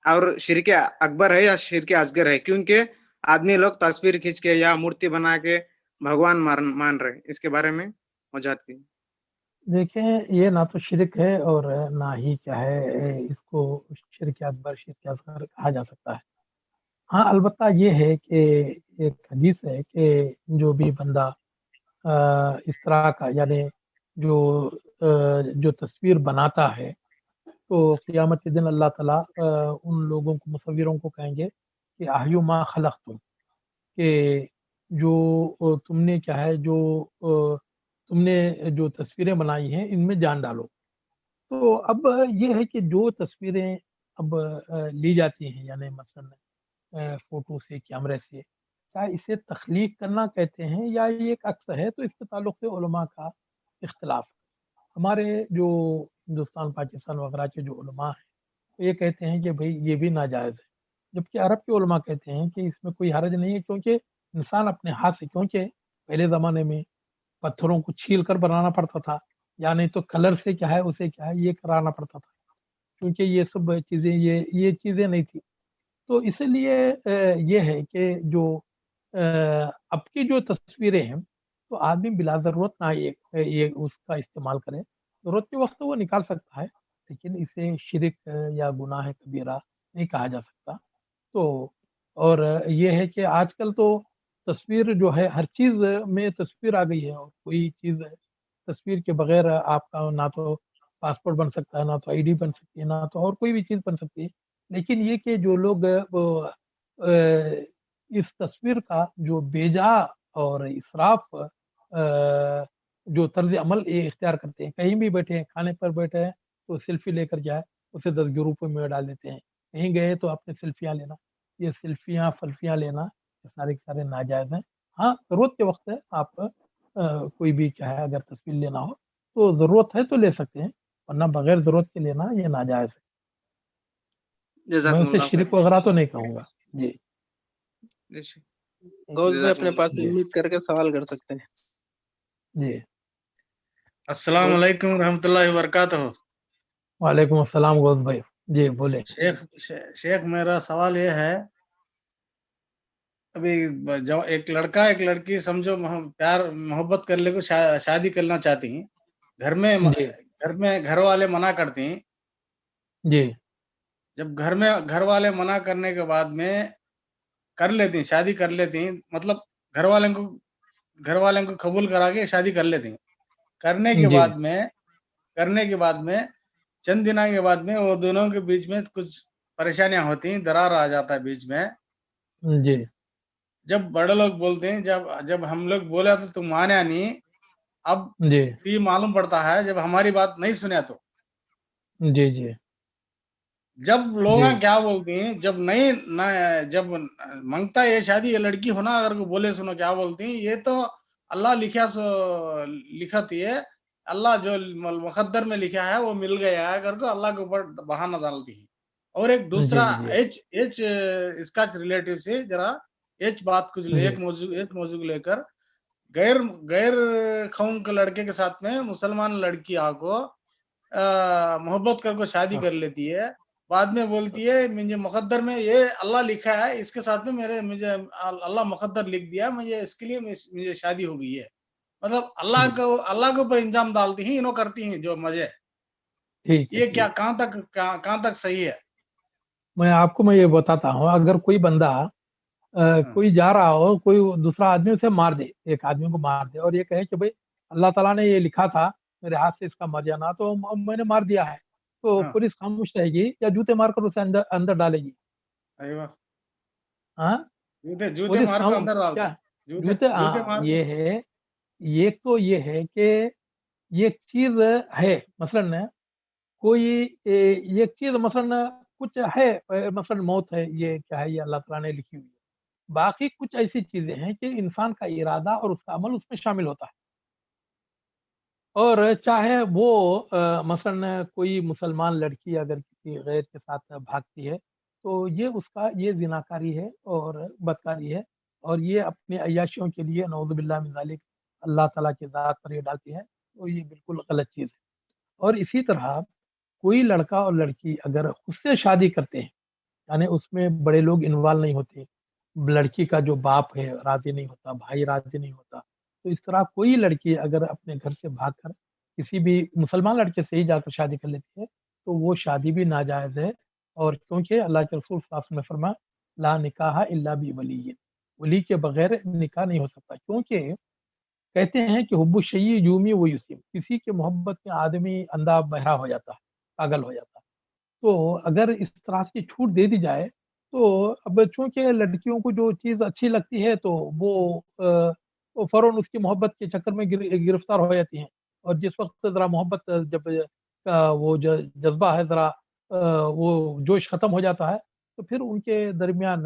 اور شرک اکبر ہے یا شرک اصغر ہے؟ کیونکہ آدمی لوگ تصویر کھینچ کے یا مورتی بنا کے بھگوان مان رہے، اس کے بارے میں وضاحت کی۔ دیکھیں، یہ نہ تو شرک ہے اور نہ ہی کیا ہے اس کو شرک اکبر شرک اصغر کہا جا سکتا ہے۔ ہاں البتہ یہ ہے کہ ایک حدیث ہے کہ جو بھی بندہ اس طرح کا یعنی جو تصویر بناتا ہے، تو قیامت کے دن اللہ تعالیٰ ان لوگوں کو، مصوروں کو کہیں گے کہ احیوا ما خلقتم، کہ جو تم نے کیا ہے تم نے جو تصویریں بنائی ہیں ان میں جان ڈالو۔ تو اب یہ ہے کہ جو تصویریں اب لی جاتی ہیں، یعنی مثلا فوٹو سے، کیمرے سے، کیا اسے تخلیق کرنا کہتے ہیں یا یہ ایک عکس ہے، تو اس کے تعلق سے علماء کا اختلاف ہے۔ ہمارے جو ہندوستان پاکستان وغیرہ کے جو علماء ہیں وہ یہ کہتے ہیں کہ بھئی یہ بھی ناجائز ہے، جبکہ عرب کے علماء کہتے ہیں کہ اس میں کوئی حرج نہیں ہے، کیونکہ انسان اپنے ہاتھ سے، کیونکہ پہلے زمانے میں پتھروں کو چھیل کر بنانا پڑتا تھا، یا نہیں تو کلر سے کیا ہے اسے کیا ہے یہ کرانا پڑتا تھا، کیونکہ یہ سب چیزیں یہ چیزیں نہیں تھی۔ تو اس لیے یہ ہے کہ جو اب کی جو تصویریں ہیں تو آدمی بلا ضرورت نہ یہ اس کا استعمال کرے، ضرورت کے وقت وہ نکال سکتا ہے، لیکن اسے شرک یا گناہ کبیرہ نہیں کہا جا سکتا۔ تو اور یہ ہے کہ آج کل تو تصویر جو ہے ہر چیز میں تصویر آ گئی ہے، اور کوئی چیز تصویر کے بغیر آپ کا نہ تو پاسپورٹ بن سکتا ہے، نہ تو آئی ڈی بن سکتی ہے، نہ تو اور کوئی بھی چیز بن سکتی ہے۔ لیکن یہ کہ جو لوگ اس تصویر کا جو بیجا اور اسراف جو طرز عمل یہ اختیار کرتے ہیں، کہیں بھی بیٹھے ہیں، کھانے پر بیٹھے ہیں تو سیلفی لے کر جائے اسے 10 گروپوں میں ڈال دیتے ہیں، کہیں گئے تو اپنے سیلفیاں لینا، یہ سیلفیاں فلفیاں لینا یہ سارے کے سارے ناجائز ہیں۔ ہاں ضرورت کے وقت ہے آپ کوئی بھی چاہے اگر تصویر لینا ہو تو ضرورت ہے تو لے سکتے ہیں، ورنہ بغیر ضرورت کے لینا یہ ناجائز ہے۔ میں جزاکم اسے اللہ شرک وغیرہ تو نہیں کہوں گا۔ جی خیر۔ غوث بھائی جزاکم اپنے اللہ۔ پاس جی امید کر کے سوال کر سکتے ہیں۔ جی السلام علیکم ورحمۃ اللہ وبرکاتہ۔ وعلیکم السلام غوث بھائی، جی بولے۔ شیخ میرا سوال یہ ہے، ابھی ایک لڑکا ایک لڑکی سمجھو پیار محبت کر لے کو شادی کرنا چاہتی ہیں، گھر میں گھر والے منع کرتے ہیں، جی جب گھر والے منع کرنے کے بعد میں کر لیتی ہیں، شادی کر لیتی ہیں، مطلب گھر والوں کو قبول کرا کے شادی کر لیتی ہیں، کرنے کے بعد میں چند دنوں کے بعد میں وہ دونوں کے بیچ میں کچھ پریشانیاں ہوتی ہیں، درار آ جاتا ہے بیچ میں۔ جی جب بڑے لوگ بولتے ہیں، جب ہم لوگ بولا تو تم مانا نہیں، اب جی یہ معلوم پڑتا ہے جب ہماری بات نہیں سنیا تو جی جی جب لوگ جی کیا بولتے ہیں، جب منگتا ہے یہ شادی یہ لڑکی ہونا، اگر کو بولے سنو کیا بولتے ہیں، یہ تو اللہ لکھتی ہے، اللہ جو مقدر میں لکھا ہے وہ مل گیا ہے اگر کو اللہ کے اوپر بہانہ ڈالتی ہے۔ اور ایک دوسرا جی ایچ اس کا ریلیٹو سے ذرا ایچ بات کچھ جی ایک موضوع لے کر غیر قوم کے لڑکے کے ساتھ میں مسلمان لڑکی کو محبت کر کو شادی کر لیتی ہے، بعد میں بولتی ہے مجھے مقدر میں یہ اللہ لکھا ہے، اس کے ساتھ میں مجھے اللہ مقدر لکھ دیا، مجھے اس کے لیے مجھے شادی ہو گئی ہے، مطلب اللہ کے اوپر انجام ڈالتی ہیں، انہوں کرتی ہیں جو مزے۔ ٹھیک ہے، یہ کیا کہاں تک صحیح ہے؟ میں یہ بتاتا ہوں، اگر کوئی بندہ کوئی جا رہا ہو، کوئی دوسرا آدمی اسے مار دے، ایک آدمی کو مار دے اور یہ کہے کہ بھائی اللہ تعالیٰ نے یہ لکھا تھا میرے ہاتھ سے اس کا مر جانا، تو میں نے مار دیا ہے، تو پولیس خاموش رہے گی یا جوتے مار کر اسے اندر ڈالے گی؟ ہاں جوتے پولیس مار کر اندر ڈال کیا دیں، جوتے جوتے مار یہ ہے، یہ ہے کہ یہ چیز ہے، مثلاً کوئی یہ چیز مثلاً کچھ ہے، مثلاً موت ہے، یہ کیا ہے، یہ اللہ تعالیٰ نے لکھی ہوئی ہے۔ باقی کچھ ایسی چیزیں ہیں کہ انسان کا ارادہ اور اس کا عمل اس میں شامل ہوتا ہے، اور چاہے وہ مثلاً کوئی مسلمان لڑکی اگر کسی غیر کے ساتھ بھاگتی ہے تو یہ اس کا یہ زناکاری ہے اور بدکاری ہے، اور یہ اپنے عیاشیوں کے لیے نعوذ باللہ من ذالک اللہ تعالیٰ کی ذات پر یہ ڈالتی ہے، تو یہ بالکل غلط چیز ہے۔ اور اسی طرح کوئی لڑکا اور لڑکی اگر خود سے شادی کرتے ہیں، یعنی اس میں بڑے لوگ انوالو نہیں ہوتے، لڑکی کا جو باپ ہے راضی نہیں ہوتا، بھائی راضی نہیں ہوتا، تو اس طرح کوئی لڑکی اگر اپنے گھر سے بھاگ کر کسی بھی مسلمان لڑکے سے ہی جا کر شادی کر لیتی ہے تو وہ شادی بھی ناجائز ہے، اور کیونکہ اللہ کے رسول صلی اللہ علیہ وسلم نے فرمایا لا نکاح الا بولی، ولی کے بغیر نکاح نہیں ہو سکتا، کیونکہ کہتے ہیں کہ حب الشیء یومی و یسیم، کسی کے محبت میں آدمی اندھا بہرا ہو جاتا ہے، پاگل ہو جاتا ہے۔ تو اگر اس طرح کی چھوٹ دے دی جائے تو اب چونکہ لڑکیوں کو جو چیز اچھی لگتی ہے تو وہ فوراً اس کی محبت کے چکر میں گرفتار ہو جاتی ہیں، اور جس وقت ذرا محبت جب وہ جذبہ ہے ذرا وہ جوش ختم ہو جاتا ہے تو پھر ان کے درمیان